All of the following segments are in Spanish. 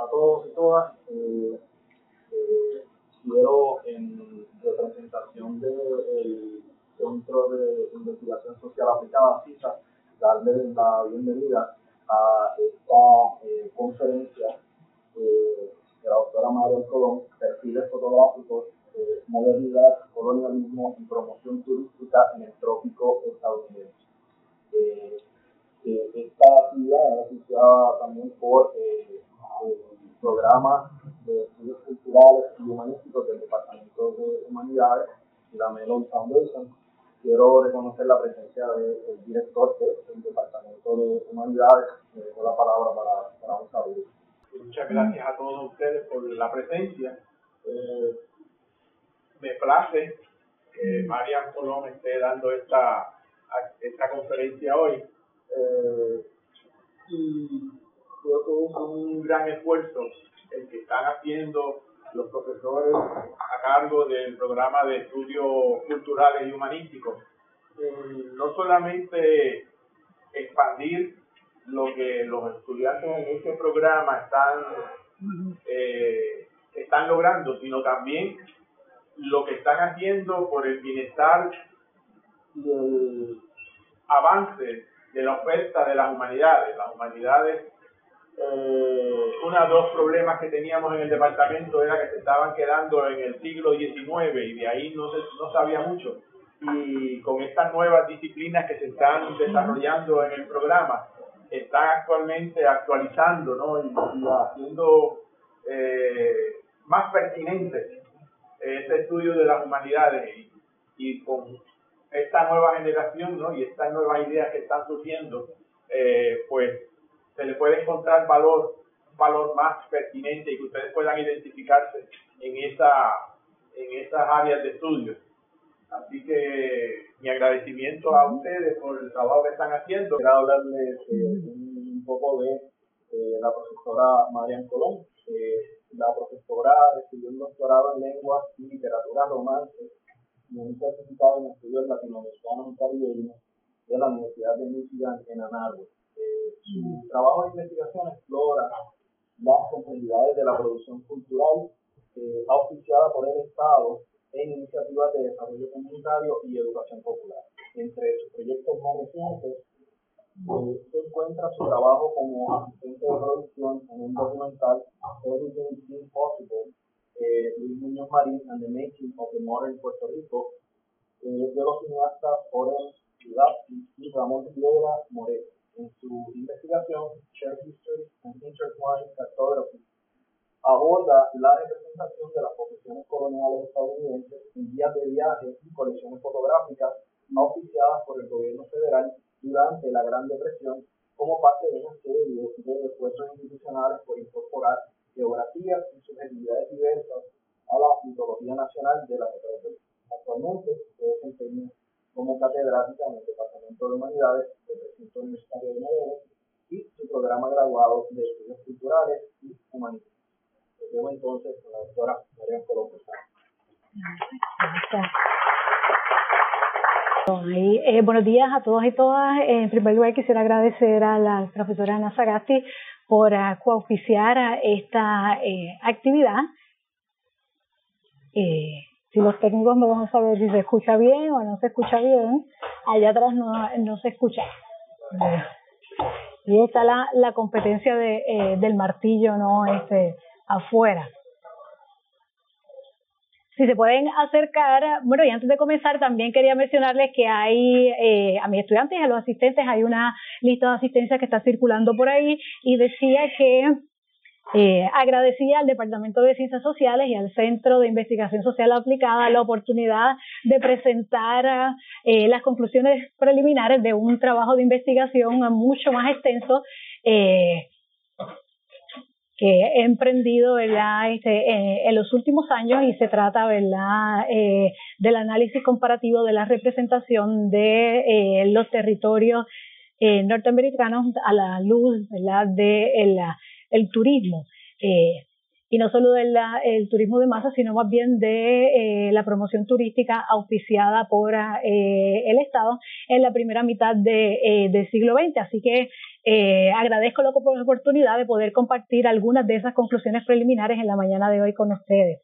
a todos y todas. Quiero, en representación del Centro de Investigación Social Aplicada, CISA, darle la bienvenida a esta conferencia de la doctora Marian Colón, Perfiles Fotográficos, Modernidad, Colonialismo y Promoción Turística en el Trópico Estadounidense. Esta actividad es asociada también por el programa de estudios culturales y humanísticos del Departamento de Humanidades y la Mellon Foundation. Quiero reconocer la presencia del director del Departamento de Humanidades. Me dejo la palabra para un saludo. Muchas gracias a todos ustedes por la presencia. Me place que Marian Colón esté dando esta conferencia hoy. Y creo que es un gran esfuerzo el que están haciendo los profesores a cargo del programa de estudios culturales y humanísticos. No solamente expandir lo que los estudiantes en este programa están logrando, sino también lo que están haciendo por el bienestar y el avance de la oferta de las humanidades. Las humanidades, uno de los problemas que teníamos en el departamento era que se estaban quedando en el siglo XIX y de ahí no sabía mucho. Y con estas nuevas disciplinas que se están desarrollando en el programa, están actualmente actualizando, ¿no? y haciendo más pertinente este estudio de las humanidades y con esta nueva generación, ¿no? Y estas nuevas ideas que están surgiendo, pues se le puede encontrar un valor más pertinente y que ustedes puedan identificarse en esas áreas de estudio. Así que mi agradecimiento a ustedes por el trabajo que están haciendo. Quiero hablarles un poco de la profesora Marian Colón. La profesora estudió un doctorado en lenguas y literatura romance y un certificado en estudios latinoamericanos y caribeños de la Universidad de Michigan en Ann Arbor. Su trabajo de investigación explora las complejidades de la producción cultural auspiciada por el Estado en iniciativas de desarrollo comunitario y educación popular. Entre sus proyectos más recientes se encuentra su trabajo como asistente de producción en un documental Everything Seems Possible, Luis Muñoz Marín and the Making of the Modern Puerto Rico, de los cineastas Oren Gudafsky y Ramón Rivera Moret. En su investigación Shared History and Intertwined Cartography, aborda la representación de las posesiones coloniales estadounidenses en guías de viaje y colecciones fotográficas auspiciadas por el gobierno federal durante la Gran Depresión como parte de una serie de esfuerzos institucionales por incorporar geografías y subjetividades diversas a la mitología nacional de la metrópoli. Actualmente se desempeña como catedrática en el Departamento de Humanidades del Recinto Universitario de Morelos y su programa graduado de Estudios Culturales y Humanísticos. Les dejo entonces con la doctora Marian Colón. Buenos días a todos y todas. En primer lugar, quisiera agradecer a la profesora Ana Sagasti por coauspiciar esta actividad. Si los técnicos me van a saber si se escucha bien o no se escucha bien, allá atrás no se escucha. Y está la competencia del martillo, ¿no? Afuera. Si se pueden acercar, bueno, y antes de comenzar también quería mencionarles que hay, a mis estudiantes y a los asistentes, hay una lista de asistencia que está circulando por ahí y decía que agradecía al Departamento de Ciencias Sociales y al Centro de Investigación Social Aplicada la oportunidad de presentar las conclusiones preliminares de un trabajo de investigación mucho más extenso que he emprendido, ¿verdad? En los últimos años, y se trata, ¿verdad?, del análisis comparativo de la representación de los territorios norteamericanos a la luz, ¿verdad?, de el turismo. y no solo del turismo de masa, sino más bien de la promoción turística auspiciada por el Estado en la primera mitad del siglo XX. Así que agradezco la oportunidad de poder compartir algunas de esas conclusiones preliminares en la mañana de hoy con ustedes.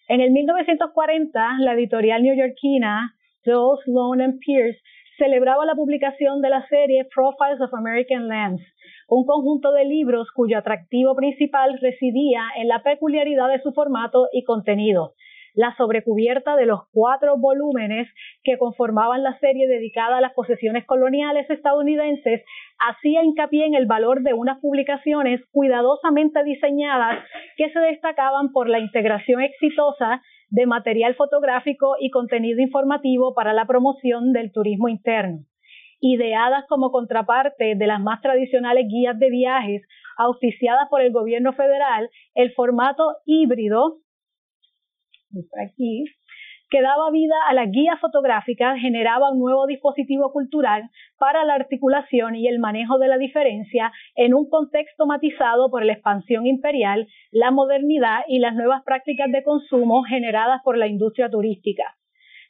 En el 1940, la editorial neoyorquina Dole, Sloan & Pierce celebraba la publicación de la serie Profiles of American Lands, un conjunto de libros cuyo atractivo principal residía en la peculiaridad de su formato y contenido. La sobrecubierta de los 4 volúmenes que conformaban la serie dedicada a las posesiones coloniales estadounidenses hacía hincapié en el valor de unas publicaciones cuidadosamente diseñadas que se destacaban por la integración exitosa de material fotográfico y contenido informativo para la promoción del turismo interno. Ideadas como contraparte de las más tradicionales guías de viajes auspiciadas por el gobierno federal, el formato híbrido aquí, que daba vida a las guías fotográficas, generaba un nuevo dispositivo cultural para la articulación y el manejo de la diferencia en un contexto matizado por la expansión imperial, la modernidad y las nuevas prácticas de consumo generadas por la industria turística.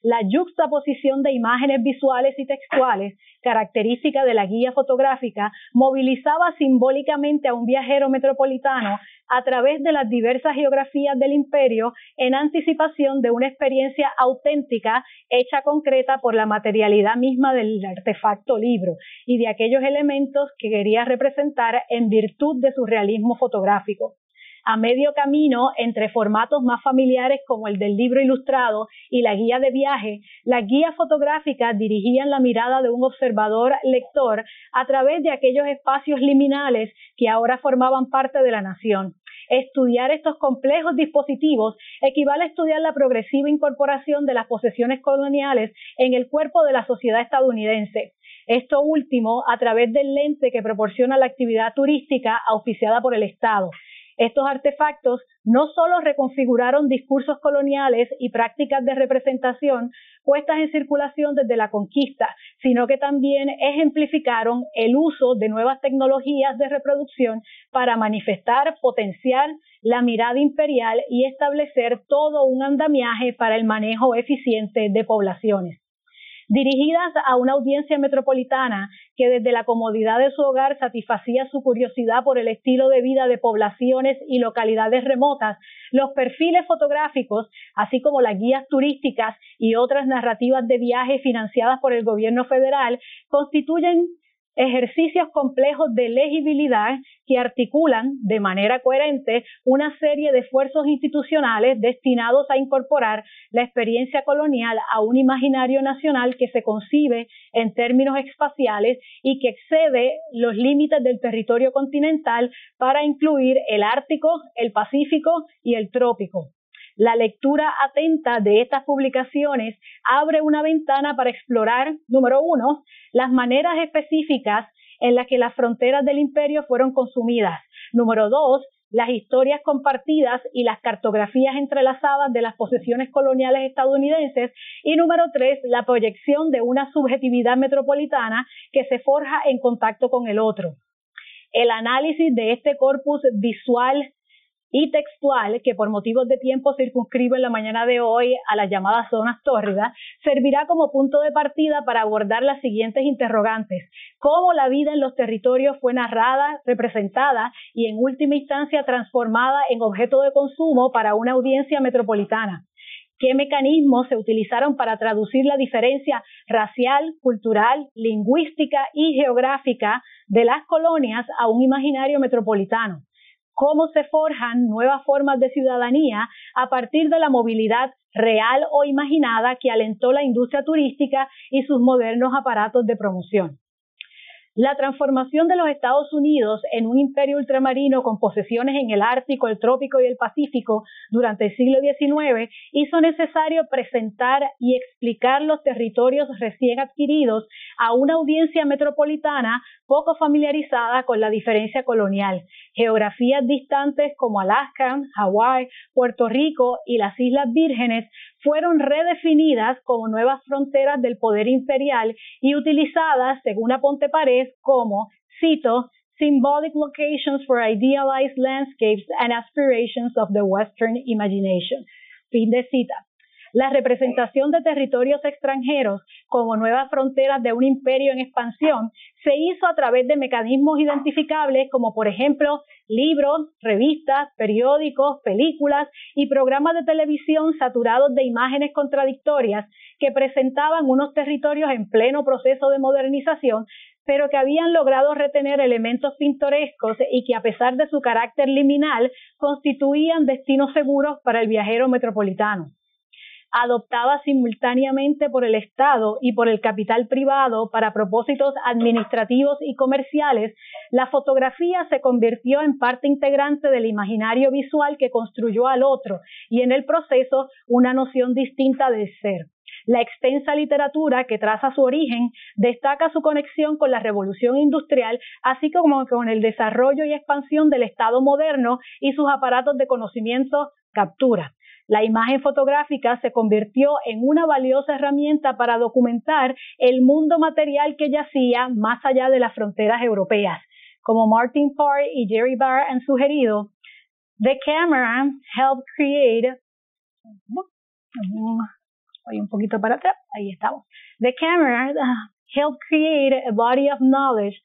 La yuxtaposición de imágenes visuales y textuales, característica de la guía fotográfica, movilizaba simbólicamente a un viajero metropolitano a través de las diversas geografías del imperio en anticipación de una experiencia auténtica hecha concreta por la materialidad misma del artefacto libro y de aquellos elementos que quería representar en virtud de su realismo fotográfico. A medio camino entre formatos más familiares como el del libro ilustrado y la guía de viaje, las guías fotográficas dirigían la mirada de un observador lector a través de aquellos espacios liminales que ahora formaban parte de la nación. Estudiar estos complejos dispositivos equivale a estudiar la progresiva incorporación de las posesiones coloniales en el cuerpo de la sociedad estadounidense. Esto último a través del lente que proporciona la actividad turística auspiciada por el Estado. Estos artefactos no solo reconfiguraron discursos coloniales y prácticas de representación puestas en circulación desde la conquista, sino que también ejemplificaron el uso de nuevas tecnologías de reproducción para manifestar, potenciar la mirada imperial y establecer todo un andamiaje para el manejo eficiente de poblaciones. Dirigidas a una audiencia metropolitana que desde la comodidad de su hogar satisfacía su curiosidad por el estilo de vida de poblaciones y localidades remotas, los perfiles fotográficos, así como las guías turísticas y otras narrativas de viaje financiadas por el gobierno federal, constituyen ejercicios complejos de legibilidad que articulan de manera coherente una serie de esfuerzos institucionales destinados a incorporar la experiencia colonial a un imaginario nacional que se concibe en términos espaciales y que excede los límites del territorio continental para incluir el Ártico, el Pacífico y el Trópico. La lectura atenta de estas publicaciones abre una ventana para explorar, número 1, las maneras específicas en las que las fronteras del imperio fueron consumidas. Número 2, las historias compartidas y las cartografías entrelazadas de las posesiones coloniales estadounidenses. Y número 3, la proyección de una subjetividad metropolitana que se forja en contacto con el otro. El análisis de este corpus visual y textual, que por motivos de tiempo circunscribo en la mañana de hoy a las llamadas zonas tórridas, servirá como punto de partida para abordar las siguientes interrogantes: cómo la vida en los territorios fue narrada, representada y en última instancia transformada en objeto de consumo para una audiencia metropolitana. ¿Qué mecanismos se utilizaron para traducir la diferencia racial, cultural, lingüística y geográfica de las colonias a un imaginario metropolitano? ¿Cómo se forjan nuevas formas de ciudadanía a partir de la movilidad real o imaginada que alentó la industria turística y sus modernos aparatos de promoción? La transformación de los Estados Unidos en un imperio ultramarino con posesiones en el Ártico, el Trópico y el Pacífico durante el siglo XIX hizo necesario presentar y explicar los territorios recién adquiridos a una audiencia metropolitana poco familiarizada con la diferencia colonial. Geografías distantes como Alaska, Hawái, Puerto Rico y las Islas Vírgenes fueron redefinidas como nuevas fronteras del poder imperial y utilizadas, según Aponte Parés, como, cito, symbolic locations for idealized landscapes and aspirations of the Western imagination. Fin de cita. La representación de territorios extranjeros como nuevas fronteras de un imperio en expansión se hizo a través de mecanismos identificables como, por ejemplo, libros, revistas, periódicos, películas y programas de televisión saturados de imágenes contradictorias que presentaban unos territorios en pleno proceso de modernización, pero que habían logrado retener elementos pintorescos y que, a pesar de su carácter liminal, constituían destinos seguros para el viajero metropolitano. Adoptada simultáneamente por el Estado y por el capital privado para propósitos administrativos y comerciales, la fotografía se convirtió en parte integrante del imaginario visual que construyó al otro y, en el proceso, una noción distinta del ser. La extensa literatura que traza su origen destaca su conexión con la revolución industrial, así como con el desarrollo y expansión del Estado moderno y sus aparatos de conocimiento captura. La imagen fotográfica se convirtió en una valiosa herramienta para documentar el mundo material que yacía más allá de las fronteras europeas. Como Martin Parr y Jerry Barr han sugerido, the camera helped create... Voy un poquito para atrás, ahí estamos. The camera helped create a body of knowledge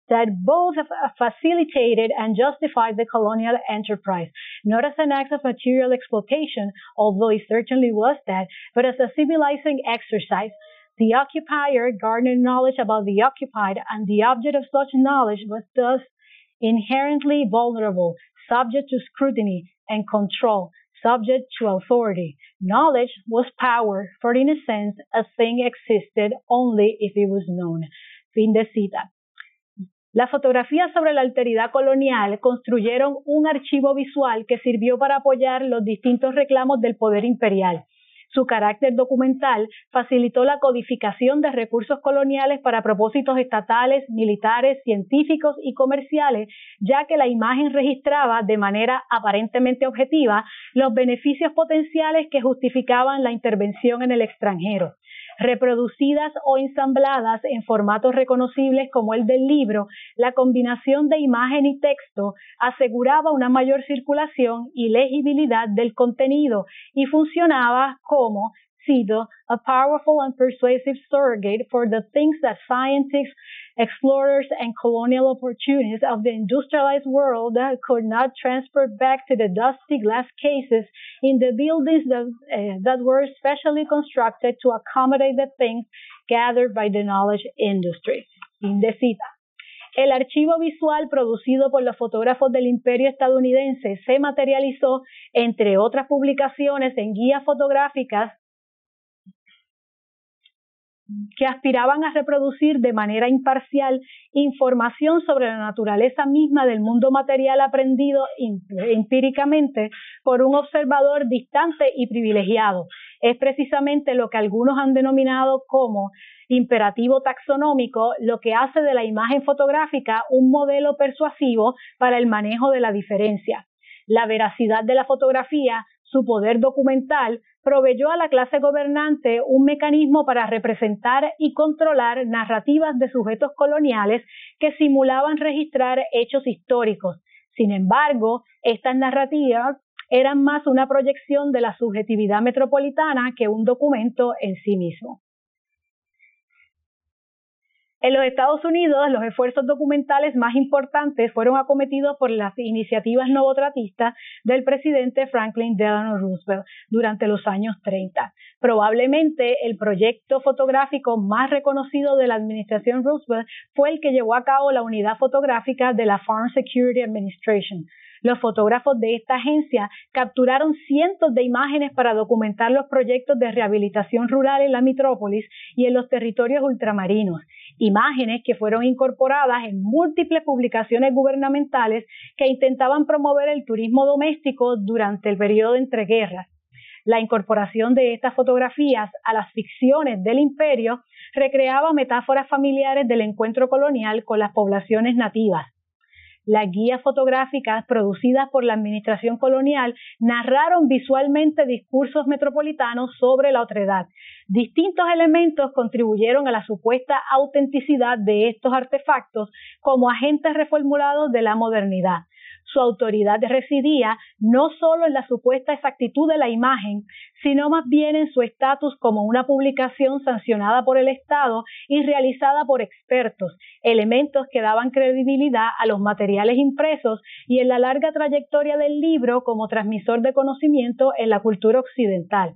that both facilitated and justified the colonial enterprise, not as an act of material exploitation, although it certainly was that, but as a civilizing exercise. The occupier garnered knowledge about the occupied, and the object of such knowledge was thus inherently vulnerable, subject to scrutiny and control, subject to authority. Knowledge was power, for in a sense, a thing existed only if it was known. Fin de cita. Las fotografías sobre la alteridad colonial construyeron un archivo visual que sirvió para apoyar los distintos reclamos del poder imperial. Su carácter documental facilitó la codificación de recursos coloniales para propósitos estatales, militares, científicos y comerciales, ya que la imagen registraba de manera aparentemente objetiva los beneficios potenciales que justificaban la intervención en el extranjero. Reproducidas o ensambladas en formatos reconocibles como el del libro, la combinación de imagen y texto aseguraba una mayor circulación y legibilidad del contenido y funcionaba como, cito, a powerful and persuasive surrogate for the things that scientists, explorers, and colonial opportunists of the industrialized world could not transport back to the dusty glass cases in the buildings that were specially constructed to accommodate the things gathered by the knowledge industry. Fin de cita. El archivo visual producido por los fotógrafos del Imperio estadounidense se materializó, entre otras publicaciones, en guías fotográficas que aspiraban a reproducir de manera imparcial información sobre la naturaleza misma del mundo material aprendido empíricamente por un observador distante y privilegiado. Es precisamente lo que algunos han denominado como imperativo taxonómico, lo que hace de la imagen fotográfica un modelo persuasivo para el manejo de la diferencia. La veracidad de la fotografía, su poder documental, proveyó a la clase gobernante un mecanismo para representar y controlar narrativas de sujetos coloniales que simulaban registrar hechos históricos. Sin embargo, estas narrativas eran más una proyección de la subjetividad metropolitana que un documento en sí mismo. En los Estados Unidos, los esfuerzos documentales más importantes fueron acometidos por las iniciativas novotratistas del presidente Franklin Delano Roosevelt durante los años 30. Probablemente el proyecto fotográfico más reconocido de la administración Roosevelt fue el que llevó a cabo la unidad fotográfica de la Farm Security Administration. Los fotógrafos de esta agencia capturaron cientos de imágenes para documentar los proyectos de rehabilitación rural en la metrópolis y en los territorios ultramarinos. Imágenes que fueron incorporadas en múltiples publicaciones gubernamentales que intentaban promover el turismo doméstico durante el periodo de entreguerras. La incorporación de estas fotografías a las ficciones del imperio recreaba metáforas familiares del encuentro colonial con las poblaciones nativas. Las guías fotográficas producidas por la administración colonial narraron visualmente discursos metropolitanos sobre la otredad. Distintos elementos contribuyeron a la supuesta autenticidad de estos artefactos como agentes reformulados de la modernidad. Su autoridad residía no solo en la supuesta exactitud de la imagen, sino más bien en su estatus como una publicación sancionada por el Estado y realizada por expertos, elementos que daban credibilidad a los materiales impresos y en la larga trayectoria del libro como transmisor de conocimiento en la cultura occidental.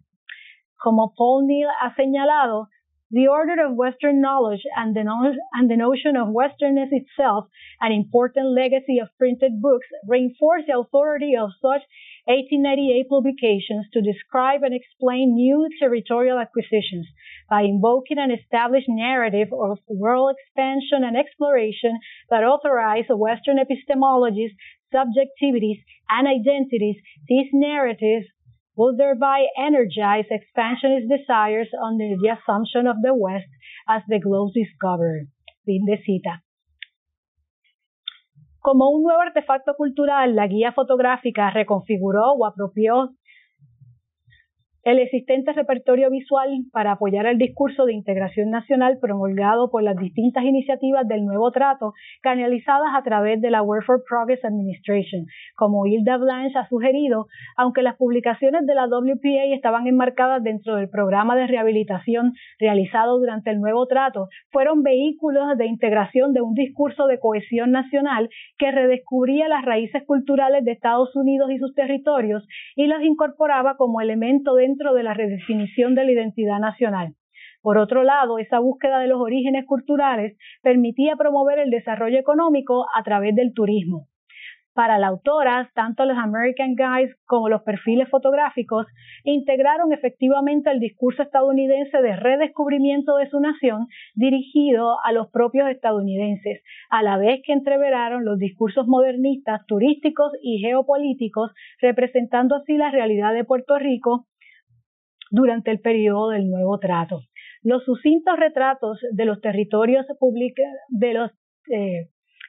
Como Paul Neal ha señalado, the order of Western knowledge and the notion of Westernness itself, an important legacy of printed books, reinforce the authority of such 1898 publications to describe and explain new territorial acquisitions by invoking an established narrative of world expansion and exploration that authorize Western epistemologies, subjectivities, and identities. These narratives will thereby energize expansionist desires under the assumption of the West as the globe's discoverer. Fin de cita. Como un nuevo artefacto cultural, la guía fotográfica reconfiguró o apropió el existente repertorio visual para apoyar el discurso de integración nacional promulgado por las distintas iniciativas del Nuevo Trato canalizadas a través de la Work for Progress Administration. Como Hilda Blanche ha sugerido, aunque las publicaciones de la WPA estaban enmarcadas dentro del programa de rehabilitación realizado durante el Nuevo Trato, fueron vehículos de integración de un discurso de cohesión nacional que redescubría las raíces culturales de Estados Unidos y sus territorios y los incorporaba como elemento dentro de la redefinición de la identidad nacional. Por otro lado, esa búsqueda de los orígenes culturales permitía promover el desarrollo económico a través del turismo. Para la autora, tanto los American Guides como los perfiles fotográficos integraron efectivamente el discurso estadounidense de redescubrimiento de su nación dirigido a los propios estadounidenses, a la vez que entreveraron los discursos modernistas, turísticos y geopolíticos, representando así la realidad de Puerto Rico durante el periodo del Nuevo Trato. Los sucintos retratos de los territorios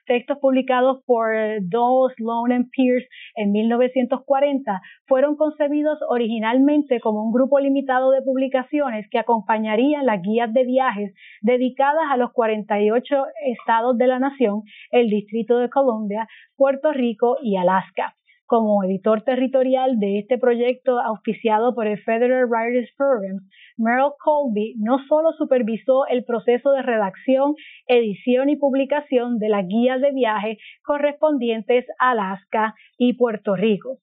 textos publicados por Dole, Sloan and Pierce en 1940 fueron concebidos originalmente como un grupo limitado de publicaciones que acompañarían las guías de viajes dedicadas a los 48 estados de la nación, el Distrito de Columbia, Puerto Rico y Alaska. Como editor territorial de este proyecto auspiciado por el Federal Writers Program, Merrill Colby no solo supervisó el proceso de redacción, edición y publicación de las guías de viaje correspondientes a Alaska y Puerto Rico.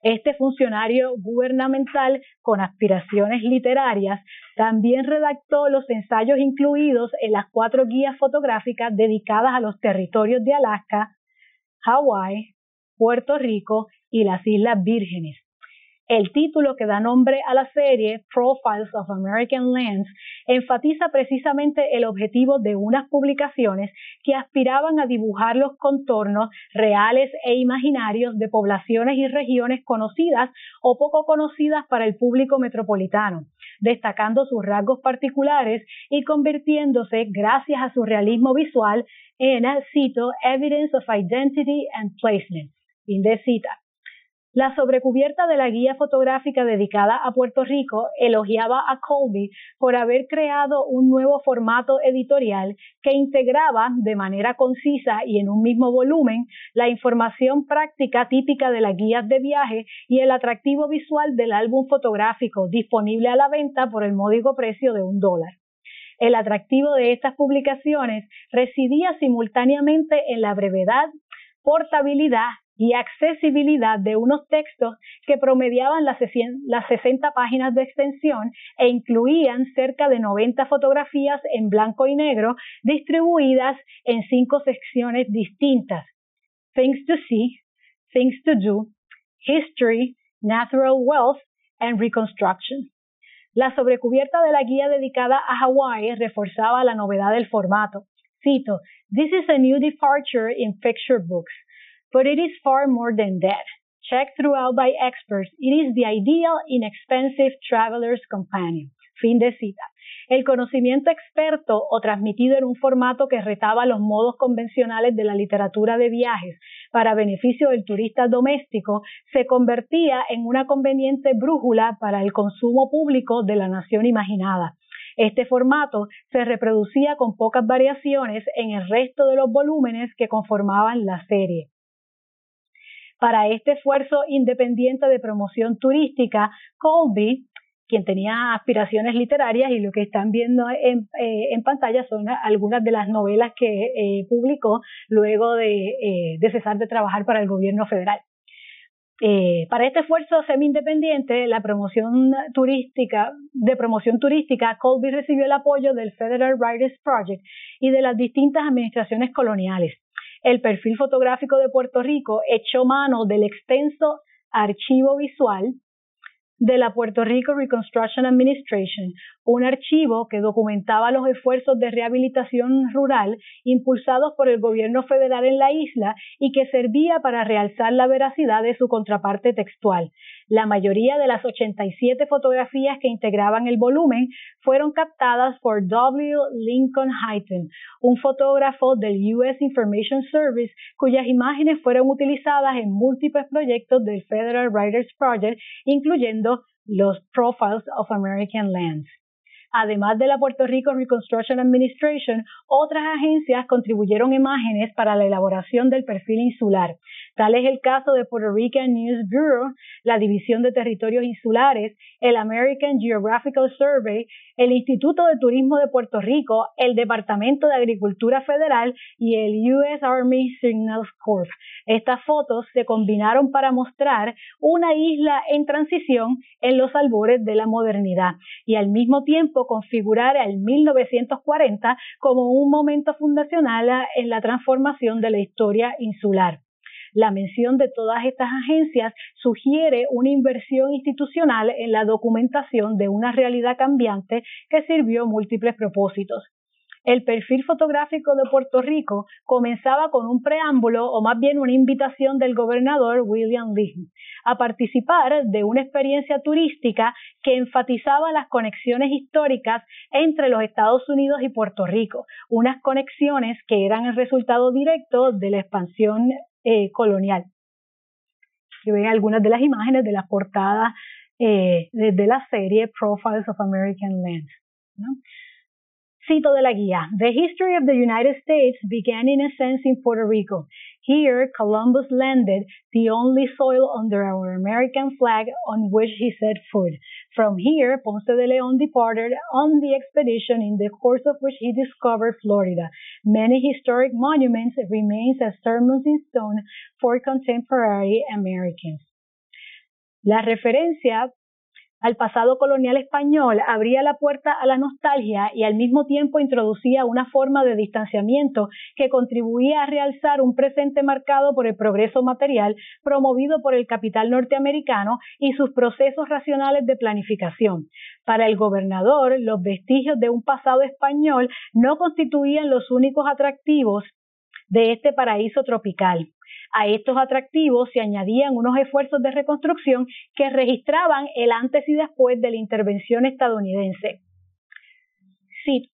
Este funcionario gubernamental con aspiraciones literarias también redactó los ensayos incluidos en las 4 guías fotográficas dedicadas a los territorios de Alaska, Hawái, Puerto Rico y las Islas Vírgenes. El título que da nombre a la serie, Profiles of American Lands, enfatiza precisamente el objetivo de unas publicaciones que aspiraban a dibujar los contornos reales e imaginarios de poblaciones y regiones conocidas o poco conocidas para el público metropolitano, destacando sus rasgos particulares y convirtiéndose, gracias a su realismo visual, en, cito, evidence of identity and placement. Fin de cita. La sobrecubierta de la guía fotográfica dedicada a Puerto Rico elogiaba a Colby por haber creado un nuevo formato editorial que integraba de manera concisa y en un mismo volumen la información práctica típica de las guías de viaje y el atractivo visual del álbum fotográfico disponible a la venta por el módico precio de $1. El atractivo de estas publicaciones residía simultáneamente en la brevedad, portabilidad y accesibilidad de unos textos que promediaban las 60 páginas de extensión e incluían cerca de 90 fotografías en blanco y negro distribuidas en 5 secciones distintas: Things to See, Things to Do, History, Natural Wealth, and Reconstruction. La sobrecubierta de la guía dedicada a Hawái reforzaba la novedad del formato. Cito, "This is a new departure in picture books. But it is far more than that. Checked throughout by experts, it is the ideal, inexpensive traveler's companion." Fin de cita. El conocimiento experto o transmitido en un formato que retaba los modos convencionales de la literatura de viajes para beneficio del turista doméstico se convertía en una conveniente brújula para el consumo público de la nación imaginada. Este formato se reproducía con pocas variaciones en el resto de los volúmenes que conformaban la serie. Para este esfuerzo independiente de promoción turística, Colby, quien tenía aspiraciones literarias, y lo que están viendo en pantalla son algunas de las novelas que publicó luego de cesar de trabajar para el gobierno federal. Para este esfuerzo semi-independiente de promoción turística, Colby recibió el apoyo del Federal Writers Project y de las distintas administraciones coloniales. El perfil fotográfico de Puerto Rico echó mano del extenso archivo visual de la Puerto Rico Reconstruction Administration, un archivo que documentaba los esfuerzos de rehabilitación rural impulsados por el gobierno federal en la isla y que servía para realzar la veracidad de su contraparte textual. La mayoría de las 87 fotografías que integraban el volumen fueron captadas por W. Lincoln Hyten, un fotógrafo del U.S. Information Service, cuyas imágenes fueron utilizadas en múltiples proyectos del Federal Writers Project, incluyendo los Profiles of American Lands. Además de la Puerto Rico Reconstruction Administration, otras agencias contribuyeron imágenes para la elaboración del perfil insular. Tal es el caso de Puerto Rican News Bureau, la División de Territorios Insulares, el American Geographical Survey, el Instituto de Turismo de Puerto Rico, el Departamento de Agricultura Federal y el U.S. Army Signals Corps. Estas fotos se combinaron para mostrar una isla en transición en los albores de la modernidad y al mismo tiempo configurar el 1940 como un momento fundacional en la transformación de la historia insular. La mención de todas estas agencias sugiere una inversión institucional en la documentación de una realidad cambiante que sirvió múltiples propósitos. El perfil fotográfico de Puerto Rico comenzaba con un preámbulo o más bien una invitación del gobernador William Lee a participar de una experiencia turística que enfatizaba las conexiones históricas entre los Estados Unidos y Puerto Rico, unas conexiones que eran el resultado directo de la expansión colonial. Que ven algunas de las imágenes de las portadas de la serie Profiles of American Lands, ¿no? Cito de la guía. The history of the United States began in a sense in Puerto Rico. Here, Columbus landed, the only soil under our American flag on which he set foot. From here, Ponce de León departed on the expedition in the course of which he discovered Florida. Many historic monuments remain as sermons in stone for contemporary Americans. La referencia al pasado colonial español abría la puerta a la nostalgia y al mismo tiempo introducía una forma de distanciamiento que contribuía a realzar un presente marcado por el progreso material promovido por el capital norteamericano y sus procesos racionales de planificación. Para el gobernador, los vestigios de un pasado español no constituían los únicos atractivos de este paraíso tropical. A estos atractivos se añadían unos esfuerzos de reconstrucción que registraban el antes y después de la intervención estadounidense. Cito: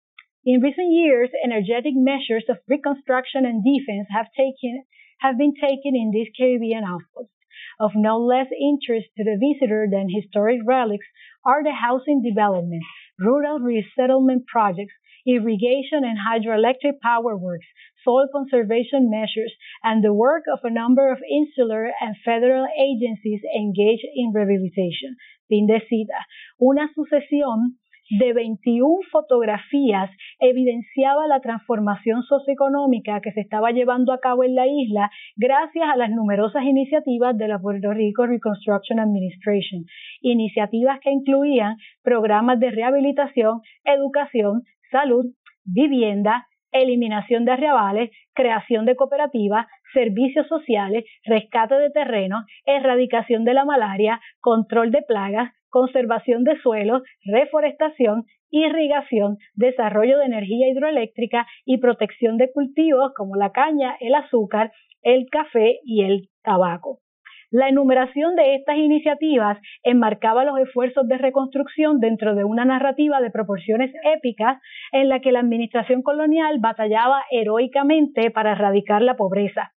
In recent years, energetic measures of reconstruction and defense have been taken in these Caribbean outposts. Of no less interest to the visitor than historic relics are the housing development, rural resettlement projects, irrigation and hydroelectric power works, soil conservation measures, and the work of a number of insular and federal agencies engaged in rehabilitation. Fin de cita. Una sucesión de 21 fotografías evidenciaba la transformación socioeconómica que se estaba llevando a cabo en la isla gracias a las numerosas iniciativas de la Puerto Rico Reconstruction Administration, iniciativas que incluían programas de rehabilitación, educación, salud, vivienda, eliminación de arrabales, creación de cooperativas, servicios sociales, rescate de terrenos, erradicación de la malaria, control de plagas, conservación de suelos, reforestación, irrigación, desarrollo de energía hidroeléctrica y protección de cultivos como la caña, el azúcar, el café y el tabaco. La enumeración de estas iniciativas enmarcaba los esfuerzos de reconstrucción dentro de una narrativa de proporciones épicas en la que la administración colonial batallaba heroicamente para erradicar la pobreza.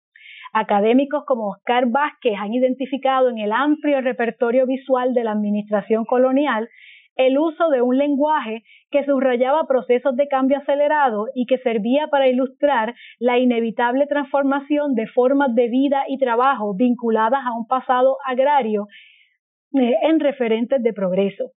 Académicos como Oscar Vázquez han identificado en el amplio repertorio visual de la administración colonial el uso de un lenguaje que subrayaba procesos de cambio acelerado y que servía para ilustrar la inevitable transformación de formas de vida y trabajo vinculadas a un pasado agrario en referentes de progreso.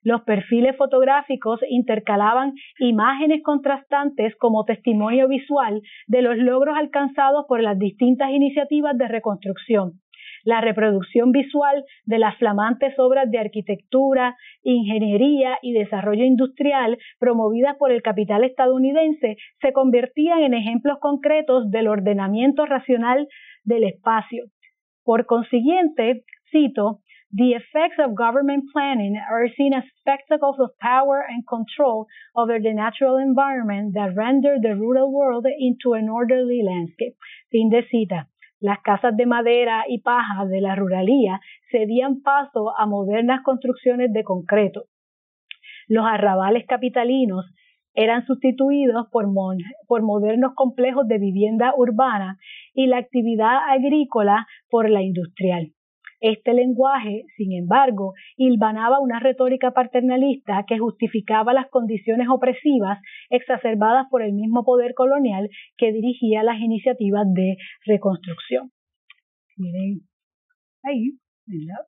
Los perfiles fotográficos intercalaban imágenes contrastantes como testimonio visual de los logros alcanzados por las distintas iniciativas de reconstrucción. La reproducción visual de las flamantes obras de arquitectura, ingeniería y desarrollo industrial promovidas por el capital estadounidense se convertían en ejemplos concretos del ordenamiento racional del espacio. Por consiguiente, cito, "The effects of government planning are seen as spectacles of power and control over the natural environment that render the rural world into an orderly landscape." Fin de cita. Las casas de madera y paja de la ruralía cedían paso a modernas construcciones de concreto. Los arrabales capitalinos eran sustituidos por modernos complejos de vivienda urbana y la actividad agrícola por la industrial. Este lenguaje, sin embargo, hilvanaba una retórica paternalista que justificaba las condiciones opresivas exacerbadas por el mismo poder colonial que dirigía las iniciativas de reconstrucción. Miren ahí, ¿verdad?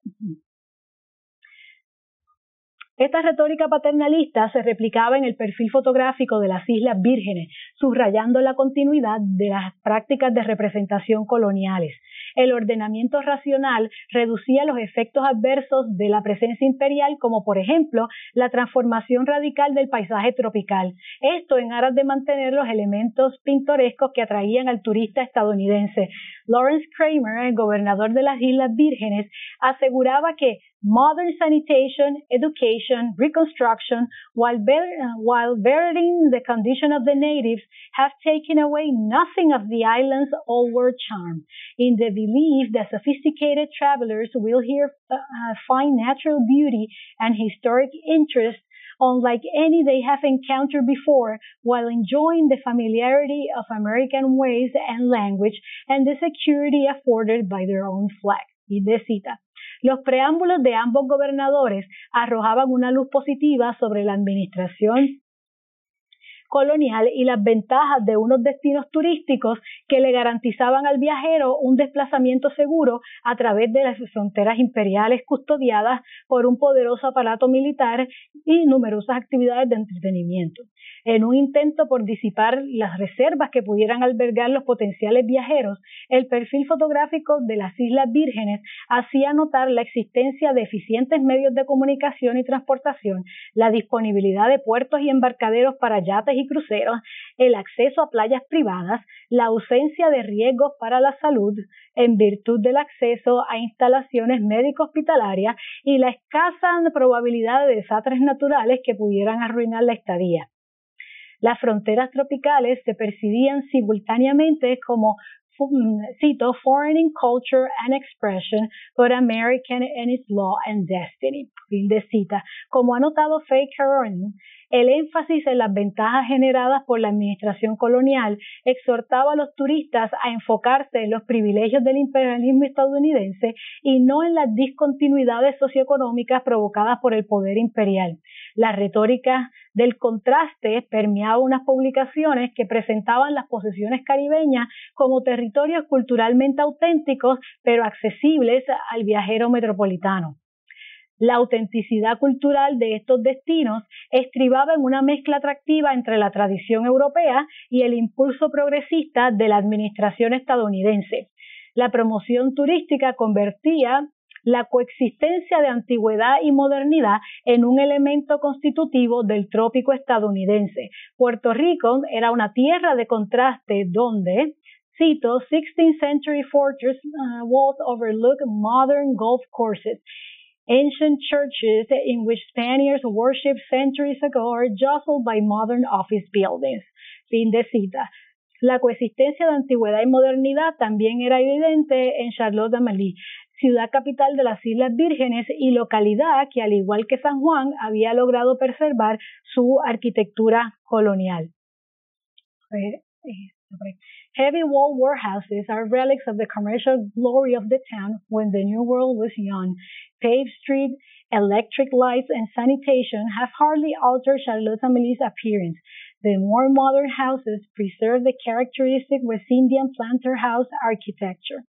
Esta retórica paternalista se replicaba en el perfil fotográfico de las Islas Vírgenes, subrayando la continuidad de las prácticas de representación coloniales. El ordenamiento racional reducía los efectos adversos de la presencia imperial, como por ejemplo la transformación radical del paisaje tropical. Esto en aras de mantener los elementos pintorescos que atraían al turista estadounidense. Lawrence Kramer, el gobernador de las Islas Vírgenes, aseguraba que modern sanitation, education, reconstruction, while bettering the condition of the natives, have taken away nothing of the island's old-world charm, in the belief that sophisticated travelers will here find natural beauty and historic interest unlike any they have encountered before, while enjoying the familiarity of American ways and language and the security afforded by their own flag. Y de cita. Los preámbulos de ambos gobernadores arrojaban una luz positiva sobre la administración colonial y las ventajas de unos destinos turísticos que le garantizaban al viajero un desplazamiento seguro a través de las fronteras imperiales custodiadas por un poderoso aparato militar y numerosas actividades de entretenimiento. En un intento por disipar las reservas que pudieran albergar los potenciales viajeros, el perfil fotográfico de las Islas Vírgenes hacía notar la existencia de eficientes medios de comunicación y transportación, la disponibilidad de puertos y embarcaderos para yates y cruceros, el acceso a playas privadas, la ausencia de riesgos para la salud en virtud del acceso a instalaciones médico-hospitalarias y la escasa probabilidad de desastres naturales que pudieran arruinar la estadía. Las fronteras tropicales se percibían simultáneamente como, cito, foreign in culture and expression, but American in its law and destiny. Fin de cita. Como ha notado Faye Caron, el énfasis en las ventajas generadas por la administración colonial exhortaba a los turistas a enfocarse en los privilegios del imperialismo estadounidense y no en las discontinuidades socioeconómicas provocadas por el poder imperial. La retórica del contraste permeaba unas publicaciones que presentaban las posesiones caribeñas como territorios culturalmente auténticos pero accesibles al viajero metropolitano. La autenticidad cultural de estos destinos estribaba en una mezcla atractiva entre la tradición europea y el impulso progresista de la administración estadounidense. La promoción turística convertía la coexistencia de antigüedad y modernidad en un elemento constitutivo del trópico estadounidense. Puerto Rico era una tierra de contraste donde, cito, 16th century fortress walls overlook modern golf courses. Ancient churches in which Spaniards worshipped centuries ago are jostled by modern office buildings. Fin de cita. La coexistencia de antigüedad y modernidad también era evidente en Charlotte Amalie. ciudad capital de las Islas Vírgenes y localidad que, al igual que San Juan, había logrado preservar su arquitectura colonial. Heavy wall warehouses are relics of the commercial glory of the town when the New World was young. Paved streets, electric lights, and sanitation have hardly altered Charlotte-Amélie's appearance. The more modern houses preserve the characteristic West Indian planter house architecture.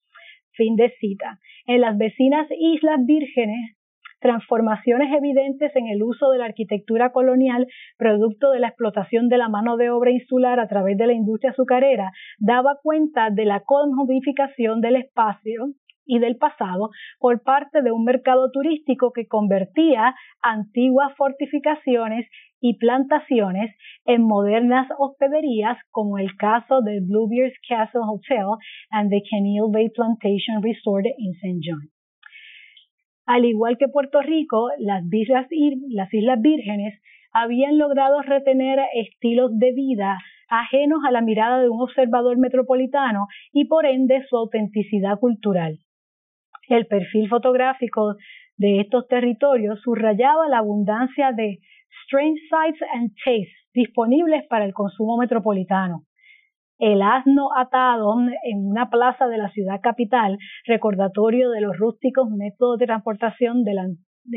Fin de cita. En las vecinas Islas Vírgenes, transformaciones evidentes en el uso de la arquitectura colonial, producto de la explotación de la mano de obra insular a través de la industria azucarera, daba cuenta de la comodificación del espacio y del pasado por parte de un mercado turístico que convertía antiguas fortificaciones y plantaciones en modernas hospederías, como el caso del Bluebeard's Castle Hotel and the Canil Bay Plantation Resort in St. John. Al igual que Puerto Rico, las Islas Vírgenes habían logrado retener estilos de vida ajenos a la mirada de un observador metropolitano y por ende su autenticidad cultural. El perfil fotográfico de estos territorios subrayaba la abundancia de strange sights and tastes disponibles para el consumo metropolitano. El asno atado en una plaza de la ciudad capital, recordatorio de los rústicos métodos de transportación de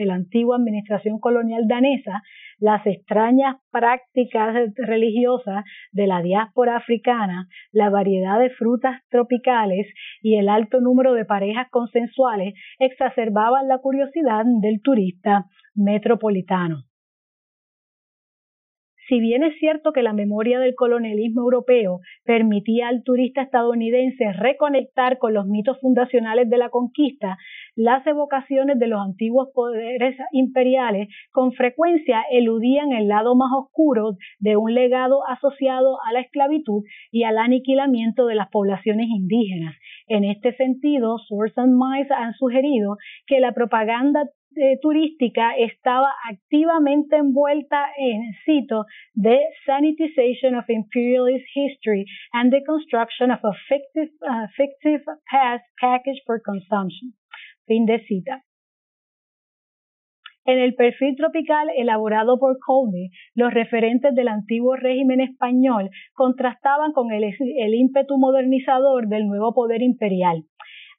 la antigua administración colonial danesa, las extrañas prácticas religiosas de la diáspora africana, la variedad de frutas tropicales y el alto número de parejas consensuales exacerbaban la curiosidad del turista metropolitano. Si bien es cierto que la memoria del colonialismo europeo permitía al turista estadounidense reconectar con los mitos fundacionales de la conquista, las evocaciones de los antiguos poderes imperiales con frecuencia eludían el lado más oscuro de un legado asociado a la esclavitud y al aniquilamiento de las poblaciones indígenas. En este sentido, Source and Mice han sugerido que la propaganda turística estaba activamente envuelta en, cito, the sanitization of imperialist history and the construction of a fictive past package for consumption. Fin de cita. En el perfil tropical elaborado por Colby, los referentes del antiguo régimen español contrastaban con el ímpetu modernizador del nuevo poder imperial.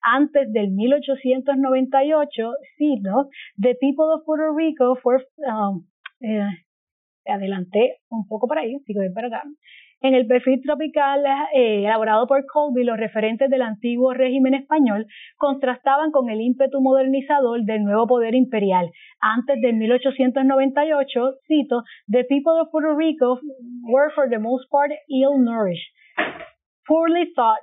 Antes del 1898, cito, the people of Puerto Rico were, adelanté un poco para ahí, sigo para acá. En el perfil tropical elaborado por Colby, los referentes del antiguo régimen español contrastaban con el ímpetu modernizador del nuevo poder imperial. Antes del 1898, cito, the people of Puerto Rico were for the most part ill-nourished, poorly thought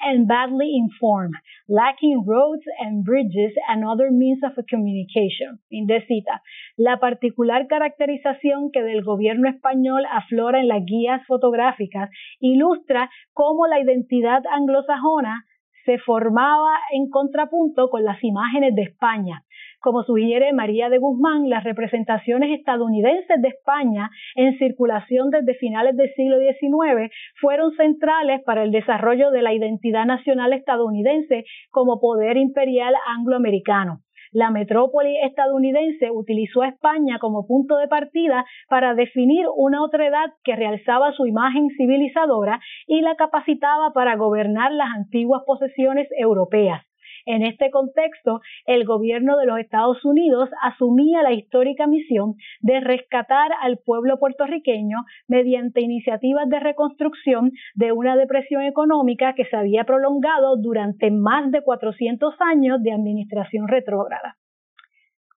and badly informed, lacking roads and bridges and other means of communication. Fin de cita. La particular caracterización que del gobierno español aflora en las guías fotográficas ilustra cómo la identidad anglosajona se formaba en contrapunto con las imágenes de España. Como sugiere María de Guzmán, las representaciones estadounidenses de España en circulación desde finales del siglo XIX fueron centrales para el desarrollo de la identidad nacional estadounidense como poder imperial angloamericano. La metrópoli estadounidense utilizó a España como punto de partida para definir una otredad que realzaba su imagen civilizadora y la capacitaba para gobernar las antiguas posesiones europeas. En este contexto, el gobierno de los Estados Unidos asumía la histórica misión de rescatar al pueblo puertorriqueño mediante iniciativas de reconstrucción de una depresión económica que se había prolongado durante más de 400 años de administración retrógrada.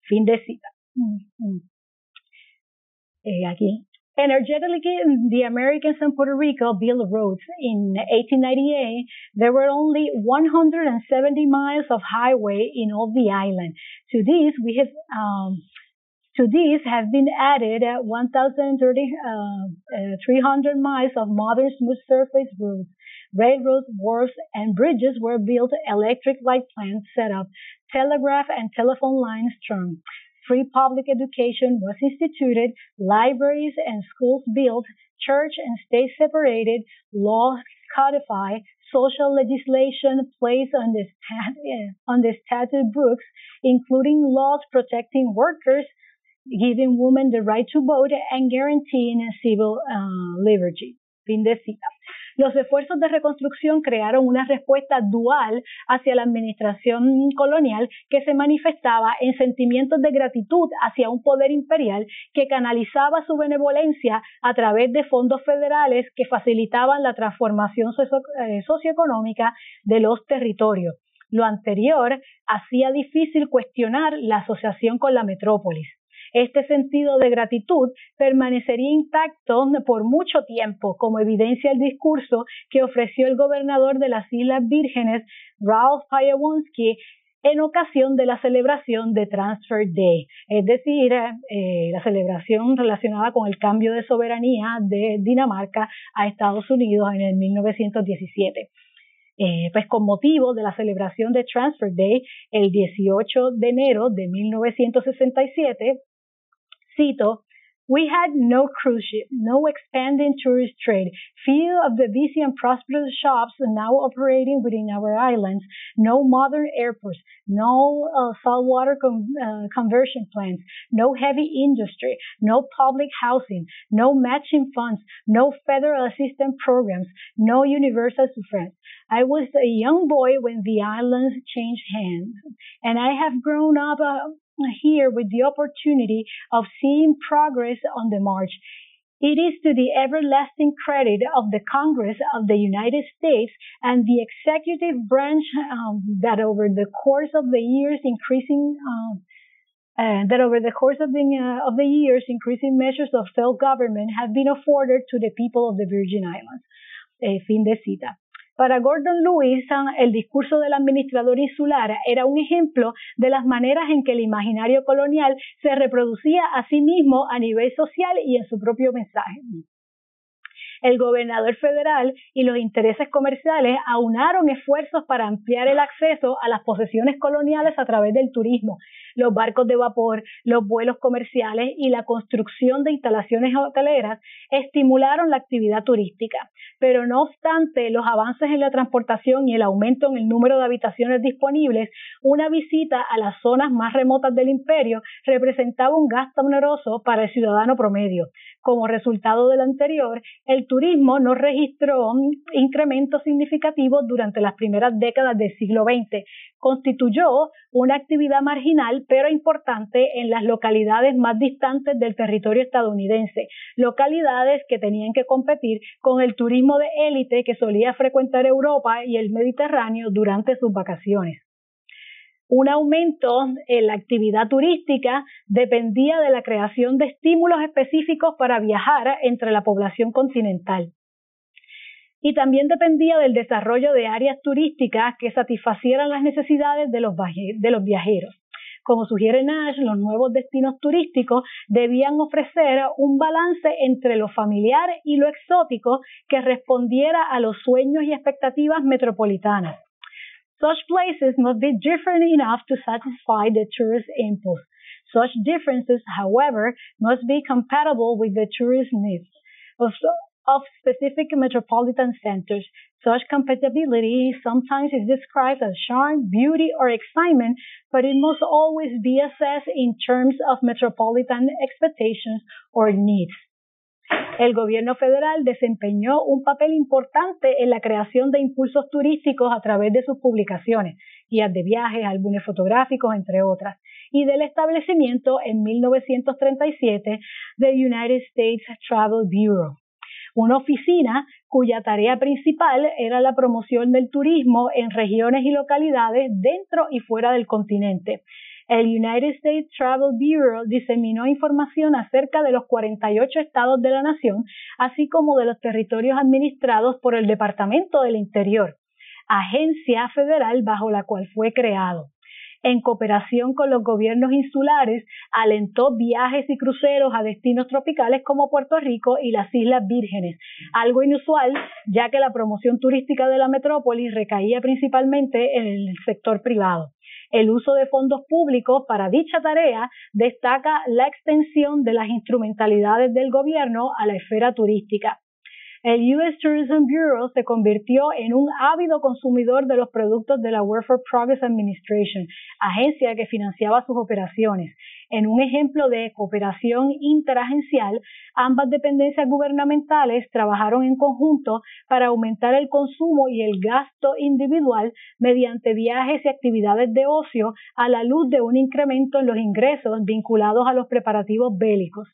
Fin de cita. Aquí. Energetically, the Americans in Puerto Rico built roads. In 1898, there were only 170 miles of highway in all the island. To these have been added 1,300 miles of modern smooth surface roads. Railroads, wharves, and bridges were built, electric light plants set up, telegraph and telephone lines strung. Free public education was instituted, libraries and schools built, church and state separated, laws codified, social legislation placed on the statute books, including laws protecting workers, giving women the right to vote, and guaranteeing civil liberty. Fin de cita. Los esfuerzos de reconstrucción crearon una respuesta dual hacia la administración colonial que se manifestaba en sentimientos de gratitud hacia un poder imperial que canalizaba su benevolencia a través de fondos federales que facilitaban la transformación socioeconómica de los territorios. Lo anterior hacía difícil cuestionar la asociación con la metrópolis. Este sentido de gratitud permanecería intacto por mucho tiempo, como evidencia el discurso que ofreció el gobernador de las Islas Vírgenes, Ralph Payawonsky, en ocasión de la celebración de Transfer Day, es decir, la celebración relacionada con el cambio de soberanía de Dinamarca a Estados Unidos en el 1917. Pues con motivo de la celebración de Transfer Day, el 18 de enero de 1967, cito, "We had no cruise ship, no expanding tourist trade, few of the busy and prosperous shops now operating within our islands, no modern airports, no saltwater conversion plants, no heavy industry, no public housing, no matching funds, no federal assistance programs, no universal suffrage. I was a young boy when the islands changed hands, and I have grown up here with the opportunity of seeing progress on the march. It is to the everlasting credit of the Congress of the United States and the executive branch that over the course of the years increasing measures of self-government have been afforded to the people of the Virgin Islands." Fin de cita. Para Gordon Lewis, el discurso del administrador insular era un ejemplo de las maneras en que el imaginario colonial se reproducía a sí mismo a nivel social y en su propio mensaje. El gobernador federal y los intereses comerciales aunaron esfuerzos para ampliar el acceso a las posesiones coloniales a través del turismo, los barcos de vapor, los vuelos comerciales y la construcción de instalaciones hoteleras estimularon la actividad turística. Pero no obstante los avances en la transportación y el aumento en el número de habitaciones disponibles, una visita a las zonas más remotas del imperio representaba un gasto oneroso para el ciudadano promedio. Como resultado del anterior, el turismo no registró incrementos significativos durante las primeras décadas del siglo XX. Constituyó una actividad marginal pero importante en las localidades más distantes del territorio estadounidense, localidades que tenían que competir con el turismo de élite que solía frecuentar Europa y el Mediterráneo durante sus vacaciones. Un aumento en la actividad turística dependía de la creación de estímulos específicos para viajar entre la población continental. Y también dependía del desarrollo de áreas turísticas que satisfacieran las necesidades de los viajeros. Como sugiere Nash, los nuevos destinos turísticos debían ofrecer un balance entre lo familiar y lo exótico que respondiera a los sueños y expectativas metropolitanas. Such places must be different enough to satisfy the tourist impulse. Such differences, however, must be compatible with the tourist needs of specific metropolitan centers. Such compatibility sometimes is described as charm, beauty, or excitement, but it must always be assessed in terms of metropolitan expectations or needs. El gobierno federal desempeñó un papel importante en la creación de impulsos turísticos a través de sus publicaciones, guías de viajes, álbumes fotográficos, entre otras, y del establecimiento en 1937 del United States Travel Bureau, una oficina cuya tarea principal era la promoción del turismo en regiones y localidades dentro y fuera del continente. El United States Travel Bureau diseminó información acerca de los 48 estados de la nación, así como de los territorios administrados por el Departamento del Interior, agencia federal bajo la cual fue creado. En cooperación con los gobiernos insulares, alentó viajes y cruceros a destinos tropicales como Puerto Rico y las Islas Vírgenes, algo inusual ya que la promoción turística de la metrópolis recaía principalmente en el sector privado. El uso de fondos públicos para dicha tarea destaca la extensión de las instrumentalidades del gobierno a la esfera turística. el U.S. Tourism Bureau se convirtió en un ávido consumidor de los productos de la Work for Progress Administration, agencia que financiaba sus operaciones. En un ejemplo de cooperación interagencial, ambas dependencias gubernamentales trabajaron en conjunto para aumentar el consumo y el gasto individual mediante viajes y actividades de ocio a la luz de un incremento en los ingresos vinculados a los preparativos bélicos.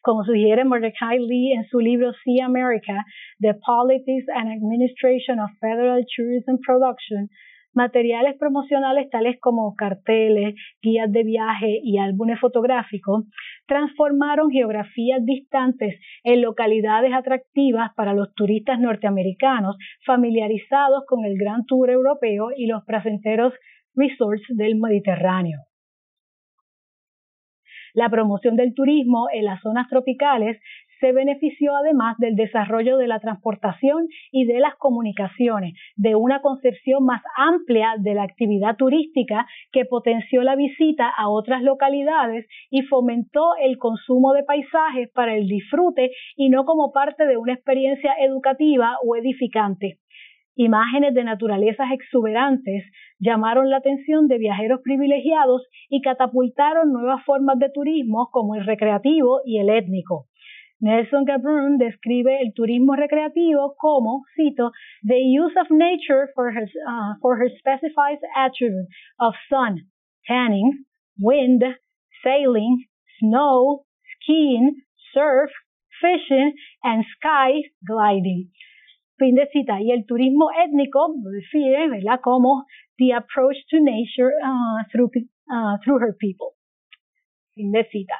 Como sugiere Mordecai Lee en su libro See America, The Politics and Administration of Federal Tourism Production, materiales promocionales tales como carteles, guías de viaje y álbumes fotográficos transformaron geografías distantes en localidades atractivas para los turistas norteamericanos familiarizados con el Gran Tour europeo y los placenteros resorts del Mediterráneo. La promoción del turismo en las zonas tropicales se benefició además del desarrollo de la transportación y de las comunicaciones, de una concepción más amplia de la actividad turística que potenció la visita a otras localidades y fomentó el consumo de paisajes para el disfrute y no como parte de una experiencia educativa o edificante. Imágenes de naturalezas exuberantes llamaron la atención de viajeros privilegiados y catapultaron nuevas formas de turismo como el recreativo y el étnico. Nelson Gabrun describe el turismo recreativo como, cito, the use of nature for her specified attributes of sun, tanning, wind, sailing, snow, skiing, surf, fishing, and sky gliding. Fin de cita. Y el turismo étnico lo define, ¿verdad?, como the approach to nature through her people. Fin de cita.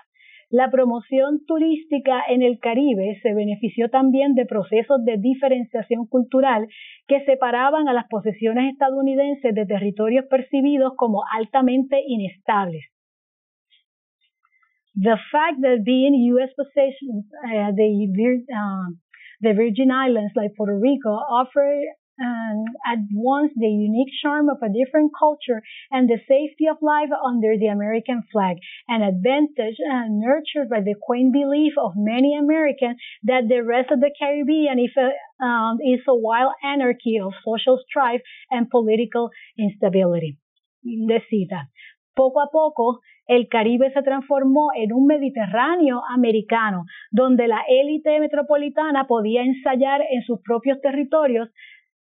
La promoción turística en el Caribe se benefició también de procesos de diferenciación cultural que separaban a las posesiones estadounidenses de territorios percibidos como altamente inestables. The fact that being U.S. possessions, the Virgin Islands like Puerto Rico offer at once the unique charm of a different culture and the safety of life under the American flag, an advantage nurtured by the quaint belief of many Americans that the rest of the Caribbean is a wild anarchy of social strife and political instability. De cita. Poco a poco, el Caribe se transformó en un Mediterráneo americano, donde la élite metropolitana podía ensayar en sus propios territorios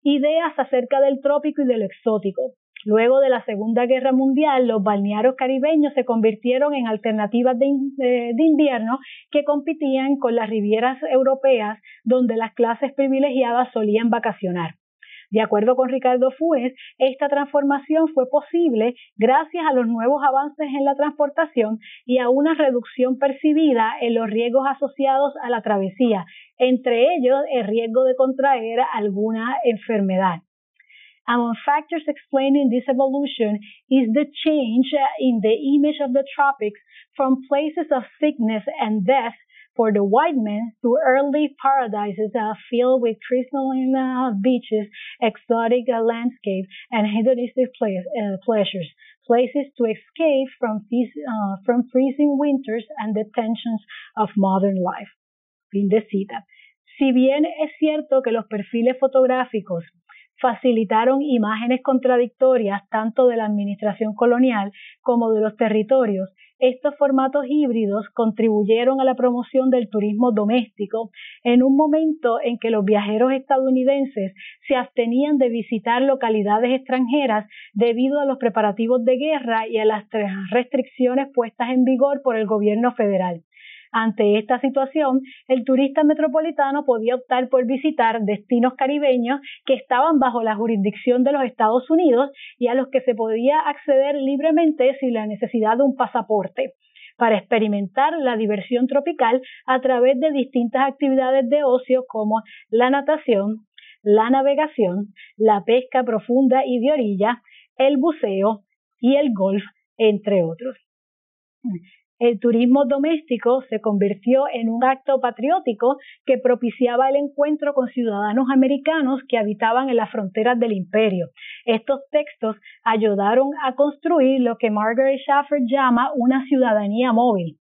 ideas acerca del trópico y de lo exótico. Luego de la Segunda Guerra Mundial, los balnearios caribeños se convirtieron en alternativas de invierno que competían con las rivieras europeas, donde las clases privilegiadas solían vacacionar. De acuerdo con Ricardo Funes, esta transformación fue posible gracias a los nuevos avances en la transportación y a una reducción percibida en los riesgos asociados a la travesía, entre ellos el riesgo de contraer alguna enfermedad. Among factors explaining this evolution is the change in the image of the tropics from places of sickness and death for the white men to early paradises filled with crystalline beaches, exotic landscapes, and hedonistic pleasures, places to escape from freezing winters and the tensions of modern life. Fin de cita. Si bien es cierto que los perfiles fotográficos facilitaron imágenes contradictorias tanto de la administración colonial como de los territorios, estos formatos híbridos contribuyeron a la promoción del turismo doméstico en un momento en que los viajeros estadounidenses se abstenían de visitar localidades extranjeras debido a los preparativos de guerra y a las restricciones puestas en vigor por el gobierno federal. Ante esta situación, el turista metropolitano podía optar por visitar destinos caribeños que estaban bajo la jurisdicción de los Estados Unidos y a los que se podía acceder libremente sin la necesidad de un pasaporte, para experimentar la diversión tropical a través de distintas actividades de ocio como la natación, la navegación, la pesca profunda y de orilla, el buceo y el golf, entre otros. El turismo doméstico se convirtió en un acto patriótico que propiciaba el encuentro con ciudadanos americanos que habitaban en las fronteras del imperio. Estos textos ayudaron a construir lo que Margaret Schaffer llama una ciudadanía móvil.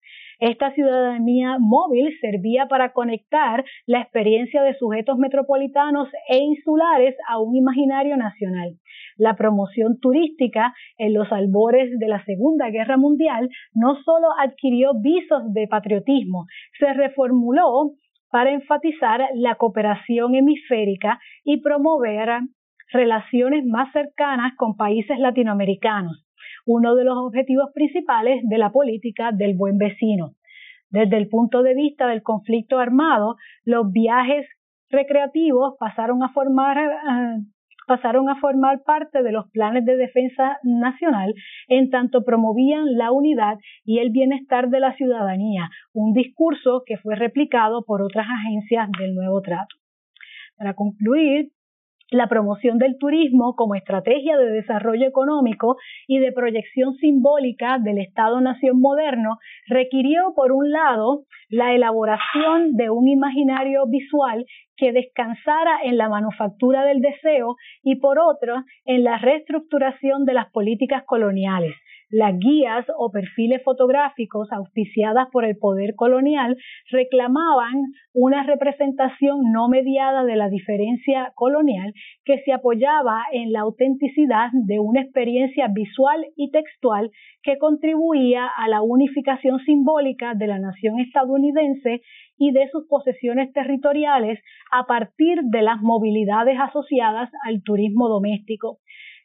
Esta ciudadanía móvil servía para conectar la experiencia de sujetos metropolitanos e insulares a un imaginario nacional. La promoción turística en los albores de la Segunda Guerra Mundial no solo adquirió visos de patriotismo, se reformuló para enfatizar la cooperación hemisférica y promover relaciones más cercanas con países latinoamericanos, uno de los objetivos principales de la política del buen vecino. Desde el punto de vista del conflicto armado, los viajes recreativos pasaron a formar parte de los planes de defensa nacional, en tanto promovían la unidad y el bienestar de la ciudadanía, un discurso que fue replicado por otras agencias del Nuevo Trato. Para concluir, la promoción del turismo como estrategia de desarrollo económico y de proyección simbólica del Estado-nación moderno requirió, por un lado, la elaboración de un imaginario visual que descansara en la manufactura del deseo y, por otro, en la reestructuración de las políticas coloniales. Las guías o perfiles fotográficos auspiciadas por el poder colonial reclamaban una representación no mediada de la diferencia colonial que se apoyaba en la autenticidad de una experiencia visual y textual que contribuía a la unificación simbólica de la nación estadounidense y de sus posesiones territoriales a partir de las movilidades asociadas al turismo doméstico.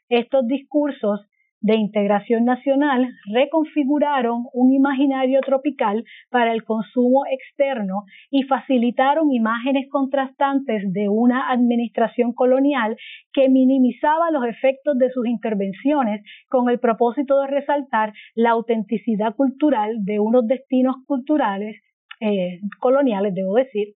Estos discursos de integración nacional reconfiguraron un imaginario tropical para el consumo externo y facilitaron imágenes contrastantes de una administración colonial que minimizaba los efectos de sus intervenciones con el propósito de resaltar la autenticidad cultural de unos destinos culturales coloniales, debo decir,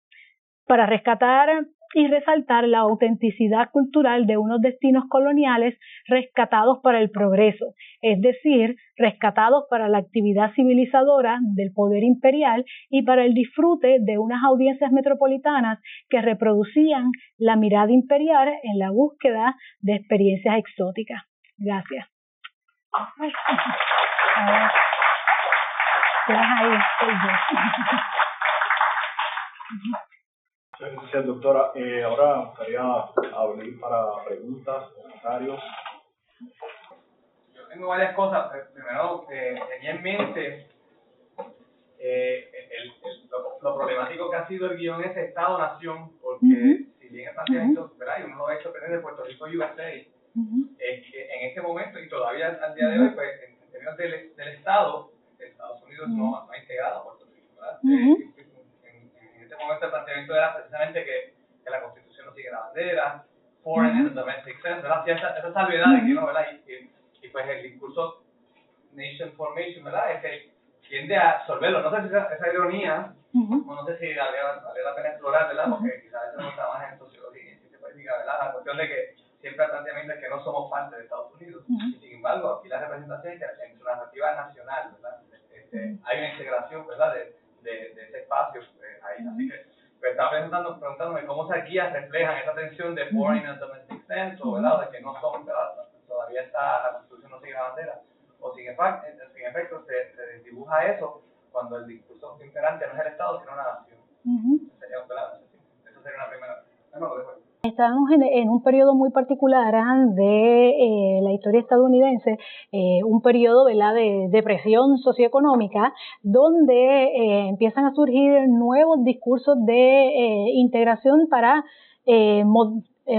para rescatar y resaltar la autenticidad cultural de unos destinos coloniales rescatados para el progreso, es decir, rescatados para la actividad civilizadora del poder imperial y para el disfrute de unas audiencias metropolitanas que reproducían la mirada imperial en la búsqueda de experiencias exóticas. Gracias. Gracias, doctora. Ahora me gustaría abrir para preguntas, comentarios. Yo tengo varias cosas. Primero, tenía en mente lo problemático que ha sido el guión ese Estado-Nación, porque si bien el planteamiento, ¿verdad? Y uno lo ha hecho tener de Puerto Rico USA, es que en este momento, y todavía al día de hoy, pues en términos del Estado, Estados Unidos no ha integrado a Puerto Rico, ¿verdad? En este momento el planteamiento era precisamente que la Constitución no sigue la bandera, foreign and domestic sense, ¿verdad? Esa salvedad de que no, ¿verdad? Y pues el discurso nation formation, ¿verdad? Es que tiende a absorberlo. No sé si esa ironía, o no sé si vale la pena explorar, ¿verdad? Porque quizás eso no está más en sociología y en ciencia política, ¿verdad? La cuestión de que siempre el planteamiento es que no somos parte de Estados Unidos. Y sin embargo, aquí la representación es que en su narrativa nacional, ¿verdad? Hay una integración, ¿verdad? De ese espacio ahí. Así que pues, estaba preguntándome cómo esas guías reflejan esa tensión de foreign and domestic sense, o ¿verdad? De que no son, ¿verdad? Todavía está, la Constitución no sigue la bandera. O sin efecto se dibuja eso cuando el discurso imperante no es el Estado, sino una nación. Eso sería una primera. Estamos en un periodo muy particular de la historia estadounidense, un periodo, ¿verdad?, de depresión socioeconómica, donde empiezan a surgir nuevos discursos de integración para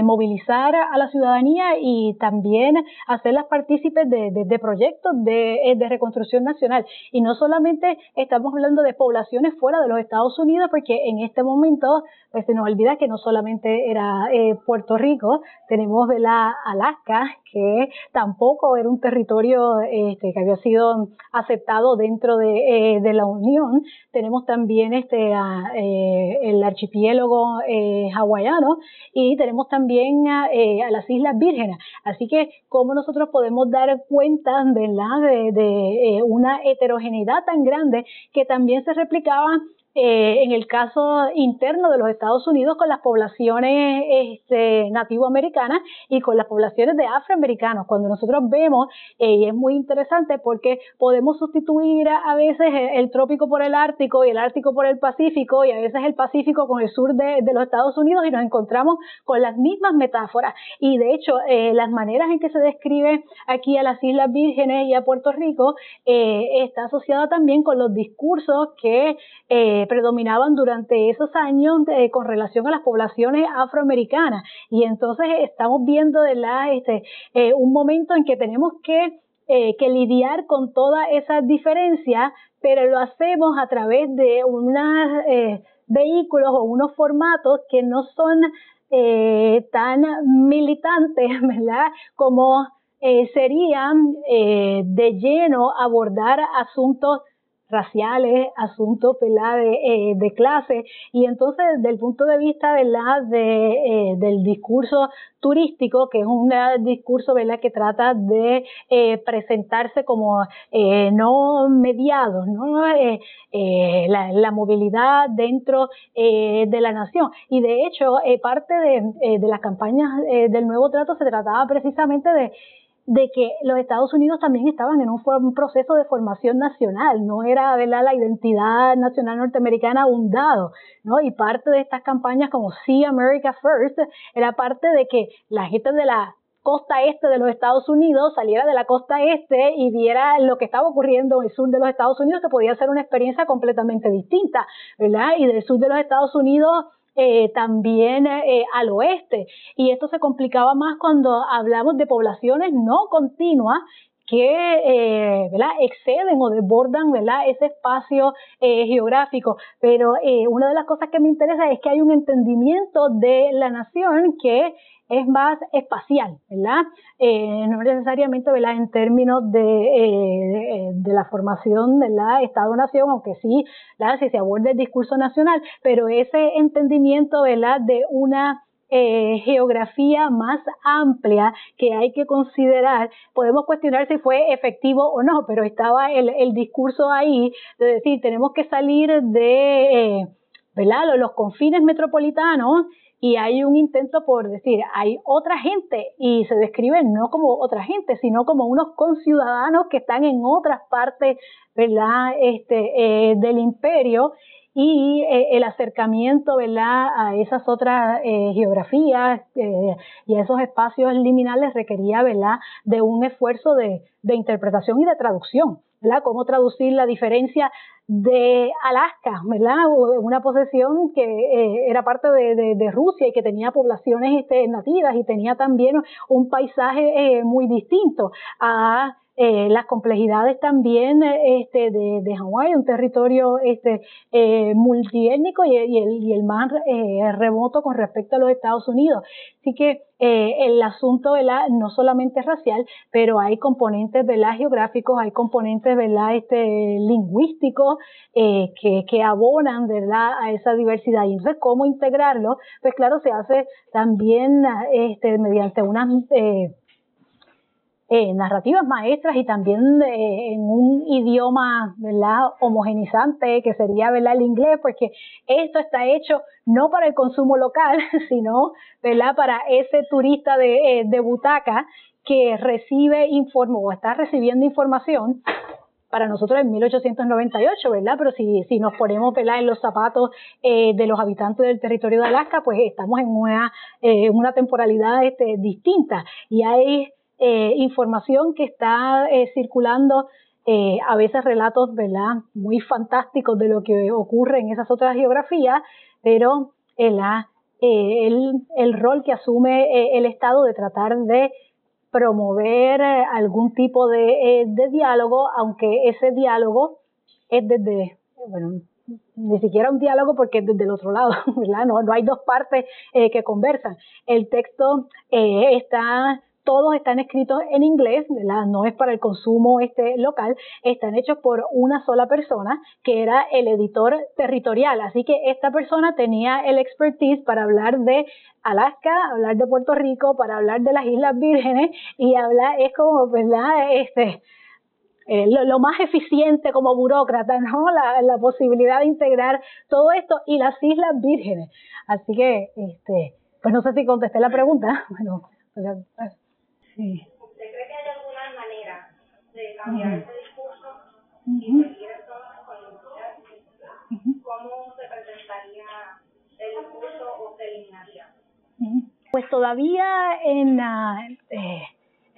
movilizar a la ciudadanía y también hacerlas partícipes de proyectos de reconstrucción nacional. Y no solamente estamos hablando de poblaciones fuera de los Estados Unidos, porque en este momento pues se nos olvida que no solamente era Puerto Rico, tenemos Alaska, que tampoco era un territorio que había sido aceptado dentro de la Unión. Tenemos también el archipiélago hawaiano y tenemos también a las Islas Vírgenes. Así que cómo nosotros podemos dar cuenta, ¿verdad?, de una heterogeneidad tan grande que también se replicaba en el caso interno de los Estados Unidos con las poblaciones nativoamericanas y con las poblaciones de afroamericanos. Cuando nosotros vemos, y es muy interesante porque podemos sustituir a veces el trópico por el Ártico y el Ártico por el Pacífico y a veces el Pacífico con el sur de los Estados Unidos y nos encontramos con las mismas metáforas. Y de hecho, las maneras en que se describe aquí a las Islas Vírgenes y a Puerto Rico está asociada también con los discursos que predominaban durante esos años con relación a las poblaciones afroamericanas. Y entonces estamos viendo un momento en que tenemos que lidiar con todas esas diferencias, pero lo hacemos a través de unos vehículos o unos formatos que no son tan militantes, ¿verdad?, como serían de lleno abordar asuntos raciales, asuntos, ¿verdad?, de clase. Y entonces desde el punto de vista, ¿verdad?, del discurso turístico, que es un discurso, ¿verdad?, que trata de presentarse como no mediado, ¿no? La movilidad dentro de la nación. Y de hecho parte de las campañas del Nuevo Trato se trataba precisamente de que los Estados Unidos también estaban en un proceso de formación nacional, no era, ¿verdad?, la identidad nacional norteamericana un dado, ¿no? Y parte de estas campañas como See America First era parte de que la gente de la costa este de los Estados Unidos saliera de la costa este y viera lo que estaba ocurriendo en el sur de los Estados Unidos, que podía ser una experiencia completamente distinta, ¿verdad? Y del sur de los Estados Unidos también al oeste, y esto se complicaba más cuando hablamos de poblaciones no continuas que ¿verdad?, exceden o desbordan, ¿verdad?, ese espacio geográfico. Pero una de las cosas que me interesa es que hay un entendimiento de la nación que es más espacial, ¿verdad? No necesariamente, ¿verdad?, en términos de la formación de la Estado-Nación, aunque sí, ¿verdad?, si se aborda el discurso nacional, pero ese entendimiento, ¿verdad?, de una geografía más amplia que hay que considerar. Podemos cuestionar si fue efectivo o no, pero estaba el discurso ahí de decir, tenemos que salir de ¿verdad?, los confines metropolitanos, y hay un intento por decir, hay otra gente, y se describe no como otra gente, sino como unos conciudadanos que están en otras partes, ¿verdad?, del imperio, y el acercamiento, ¿verdad?, a esas otras geografías y a esos espacios liminales requería, ¿verdad?, de un esfuerzo de interpretación y de traducción, ¿verdad? Cómo traducir la diferencia de Alaska, ¿verdad?, una posesión que era parte de Rusia y que tenía poblaciones nativas y tenía también un paisaje muy distinto a las complejidades también de Hawái, un territorio multiétnico y el más remoto con respecto a los Estados Unidos. Así que el asunto, ¿verdad?, no solamente es racial, pero hay componentes, ¿verdad?, geográficos, hay componentes, ¿verdad?, lingüísticos que abonan, ¿verdad?, a esa diversidad. Y entonces, ¿cómo integrarlo? Pues claro, se hace también mediante unas narrativas maestras y también en un idioma, ¿verdad?, homogenizante, que sería, ¿verdad?, el inglés, porque esto está hecho no para el consumo local, sino, ¿verdad?, para ese turista de butaca que recibe o está recibiendo información. Para nosotros en 1898, ¿verdad? Pero si nos ponemos, ¿verdad?, en los zapatos de los habitantes del territorio de Alaska, pues estamos en una temporalidad distinta, y hay información que está circulando, a veces relatos, ¿verdad?, muy fantásticos de lo que ocurre en esas otras geografías, pero el rol que asume el Estado de tratar de promover algún tipo de diálogo, aunque ese diálogo es bueno, ni siquiera un diálogo porque es desde el otro lado, ¿verdad? No hay dos partes que conversan. El texto todos están escritos en inglés, ¿verdad? No es para el consumo local, están hechos por una sola persona, que era el editor territorial. Así que esta persona tenía el expertise para hablar de Alaska, hablar de Puerto Rico, para hablar de las Islas Vírgenes, y es como, ¿verdad?, lo más eficiente como burócrata, ¿no? La posibilidad de integrar todo esto y las Islas Vírgenes. Así que, pues no sé si contesté la pregunta. Bueno, sí. ¿Usted cree que hay alguna manera de cambiar ese discurso y seguir entonces con la industria? ¿Cómo se presentaría el discurso o se eliminaría? Pues todavía en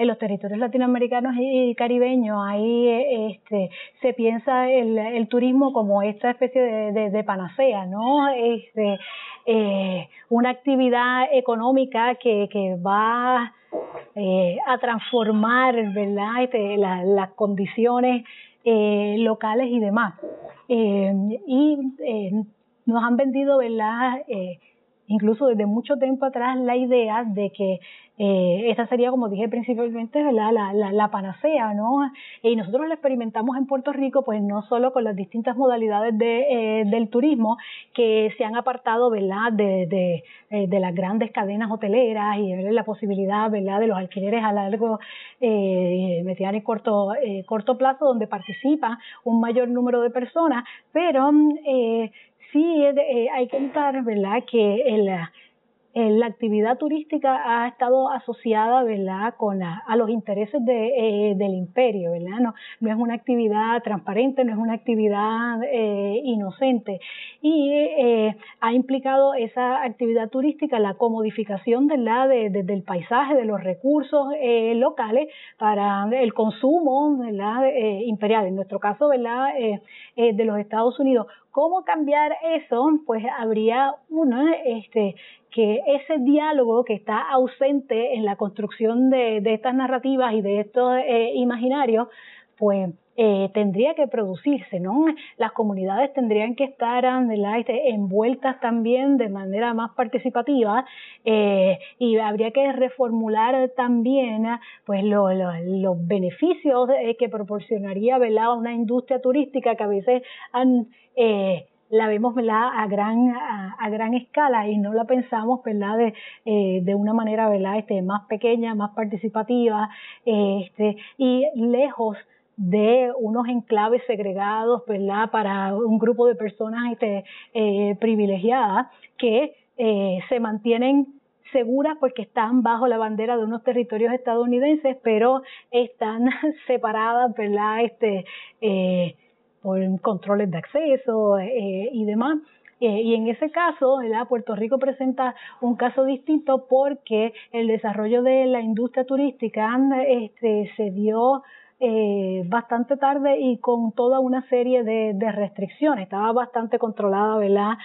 los territorios latinoamericanos y caribeños ahí se piensa el turismo como esta especie de panacea, ¿no? Una actividad económica que va a transformar, ¿verdad? Las condiciones locales y demás. Nos han vendido, ¿verdad? Incluso desde mucho tiempo atrás la idea de que esta sería, como dije principalmente, la panacea, ¿no? Y nosotros lo experimentamos en Puerto Rico, pues no solo con las distintas modalidades del turismo que se han apartado, ¿verdad? De las grandes cadenas hoteleras y la posibilidad, ¿verdad? De los alquileres a largo, mediano y corto plazo, donde participa un mayor número de personas, pero sí, hay que notar, ¿verdad?, que la actividad turística ha estado asociada, ¿verdad?, a los intereses del imperio, ¿verdad? No es una actividad transparente, no es una actividad inocente, y ha implicado esa actividad turística la comodificación, ¿verdad?, del paisaje, de los recursos locales para el consumo, ¿verdad?, imperial, en nuestro caso, ¿verdad?, de los Estados Unidos. ¿Cómo cambiar eso? Pues habría que ese diálogo que está ausente en la construcción de estas narrativas y de estos imaginarios, pues tendría que producirse, ¿no? Las comunidades tendrían que estar, ¿verdad?, envueltas también de manera más participativa, y habría que reformular también pues los beneficios que proporcionaría, ¿verdad?, una industria turística que a veces la vemos, ¿verdad?, a gran escala y no la pensamos, ¿verdad?, de una manera, ¿verdad?, más pequeña, más participativa, y lejos de unos enclaves segregados, ¿verdad?, para un grupo de personas privilegiadas que se mantienen seguras porque están bajo la bandera de unos territorios estadounidenses, pero están separadas, ¿verdad?, por controles de acceso y demás. Y en ese caso, ¿verdad?, Puerto Rico presenta un caso distinto porque el desarrollo de la industria turística se dio bastante tarde y con toda una serie de restricciones. Estaba bastante controlada, ¿verdad?,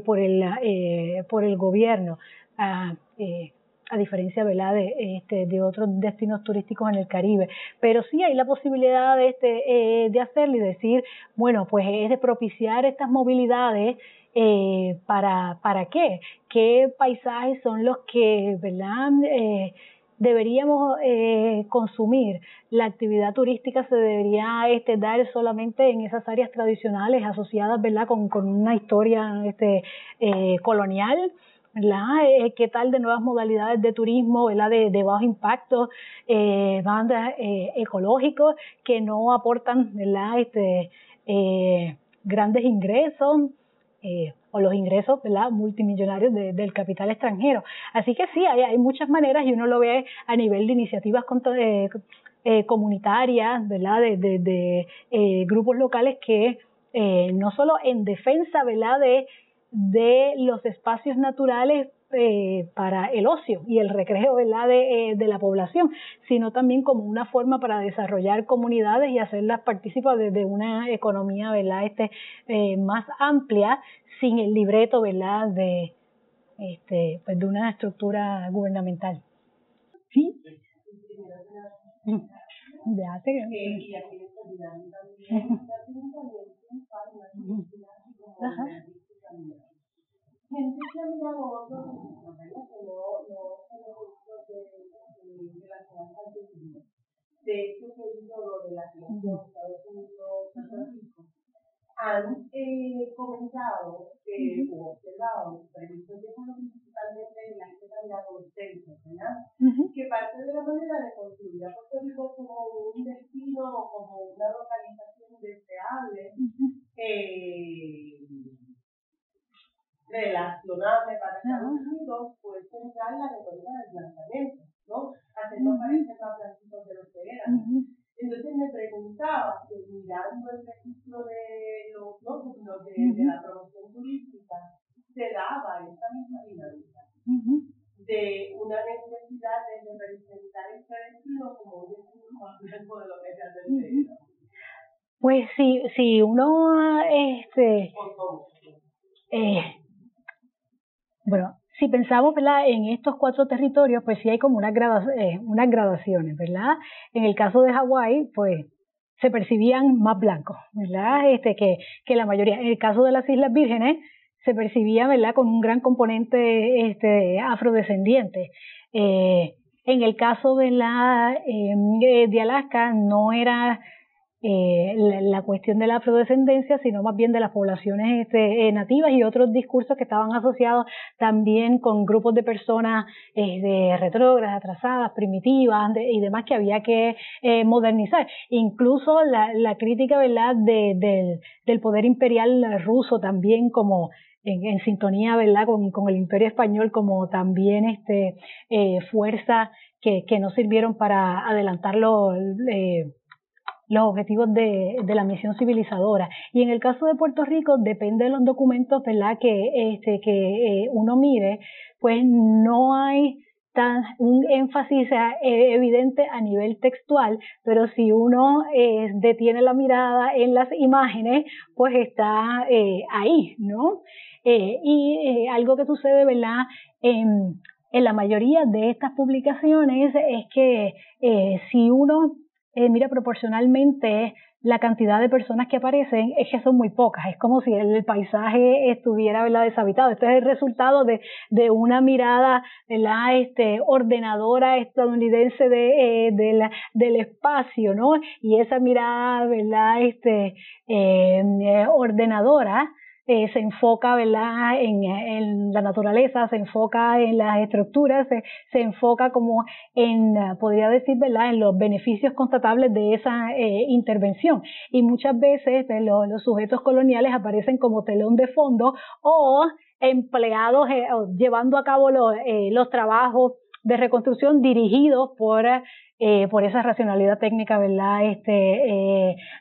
por el gobierno. A diferencia, ¿verdad?, de otros destinos turísticos en el Caribe. Pero sí hay la posibilidad de hacerlo y decir, bueno, pues es de propiciar estas movilidades. ¿Para qué? ¿Qué paisajes son los que, ¿verdad?, deberíamos consumir? La actividad turística se debería dar solamente en esas áreas tradicionales asociadas, ¿verdad?, con una historia colonial, ¿verdad? ¿Qué tal de nuevas modalidades de turismo, ¿verdad?, de bajo impacto, ecológicos que no aportan, ¿verdad?, grandes ingresos, o los ingresos, ¿verdad?, multimillonarios del capital extranjero? Así que sí, hay muchas maneras y uno lo ve a nivel de iniciativas comunitarias, ¿verdad?, de grupos locales que no solo en defensa, ¿verdad?, de los espacios naturales para el ocio y el recreo, ¿verdad?, de la población, sino también como una forma para desarrollar comunidades y hacerlas partícipes de una economía, ¿verdad?, más amplia, sin el libreto, ¿verdad?, pues de una estructura gubernamental. ¿Sí? Ajá. Gente que ha mirado otros destinos, ¿verdad?, que no relacionados al turismo. De este periodo de la creación de Estados Unidos, Puerto Rico, han comentado o observado previstos de principalmente en la que se han dado los centros, ¿verdad? Que parte de la manera de construir a Puerto Rico algo como un destino o como una localización deseable, relacionable para Estados Unidos, pues centrar la retórica del lanzamiento, ¿no? Haciendo parecer más blanquitos de lo que eran. Entonces me preguntaba, mirando el registro de los nódulos de la promoción turística, se daba esa misma dinámica de una necesidad de representar este destino como un destino más blanco de lo que realmente era. Pues si uno bueno, si pensamos, ¿verdad?, en estos 4 territorios, pues sí hay como unas gradaciones, ¿verdad? En el caso de Hawái, pues se percibían más blancos, ¿verdad? Que la mayoría. En el caso de las Islas Vírgenes, se percibía, ¿verdad?, con un gran componente afrodescendiente. En el caso de de Alaska, no era la cuestión de la afrodescendencia, sino más bien de las poblaciones nativas y otros discursos que estaban asociados también con grupos de personas retrógradas, atrasadas, primitivas y demás que había que modernizar. Incluso la crítica, ¿verdad?, del poder imperial ruso también como en sintonía, ¿verdad?, con el Imperio Español, como también fuerzas que no sirvieron para adelantar los objetivos de la misión civilizadora. Y en el caso de Puerto Rico, depende de los documentos, ¿verdad?, que uno mire, pues no hay un énfasis evidente a nivel textual, pero si uno detiene la mirada en las imágenes, pues está ahí, ¿no? Y algo que sucede, ¿verdad?, en la mayoría de estas publicaciones es que si uno mira proporcionalmente la cantidad de personas que aparecen, es que son muy pocas, es como si el paisaje estuviera, ¿verdad?, deshabitado. Este es el resultado de una mirada, ¿verdad?, ordenadora estadounidense del espacio, ¿no? Y esa mirada, ¿verdad?, ordenadora se enfoca, ¿verdad?, en la naturaleza, se enfoca en las estructuras, se enfoca como en, podría decir, ¿verdad?, en los beneficios constatables de esa intervención. Y muchas veces los sujetos coloniales aparecen como telón de fondo o empleados llevando a cabo los trabajos de reconstrucción dirigidos por esa racionalidad técnica, ¿verdad?,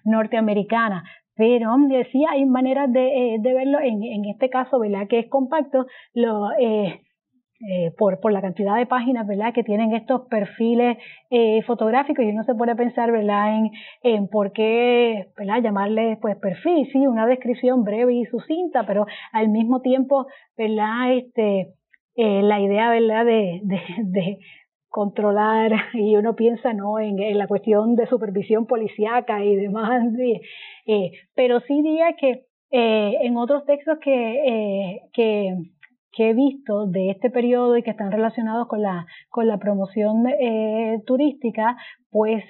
norteamericana. Pero sí hay maneras de verlo en este caso, ¿verdad?, que es compacto, por la cantidad de páginas, ¿verdad?, que tienen estos perfiles fotográficos, y uno se puede pensar, ¿verdad?, en por qué, ¿verdad?, llamarle pues perfil, sí, una descripción breve y sucinta, pero al mismo tiempo, ¿verdad?, la idea, ¿verdad?, de controlar, y uno piensa, ¿no?, en la cuestión de supervisión policíaca y demás, pero sí diría que en otros textos que he visto de este periodo y que están relacionados con la promoción turística, pues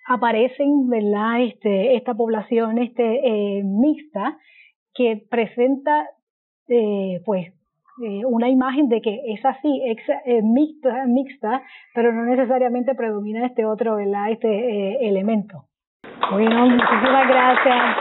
aparecen, ¿verdad?, esta población mixta que presenta pues una imagen de que es así, mixta, pero no necesariamente predomina este otro, ¿verdad?, elemento. Bueno, muchísimas gracias.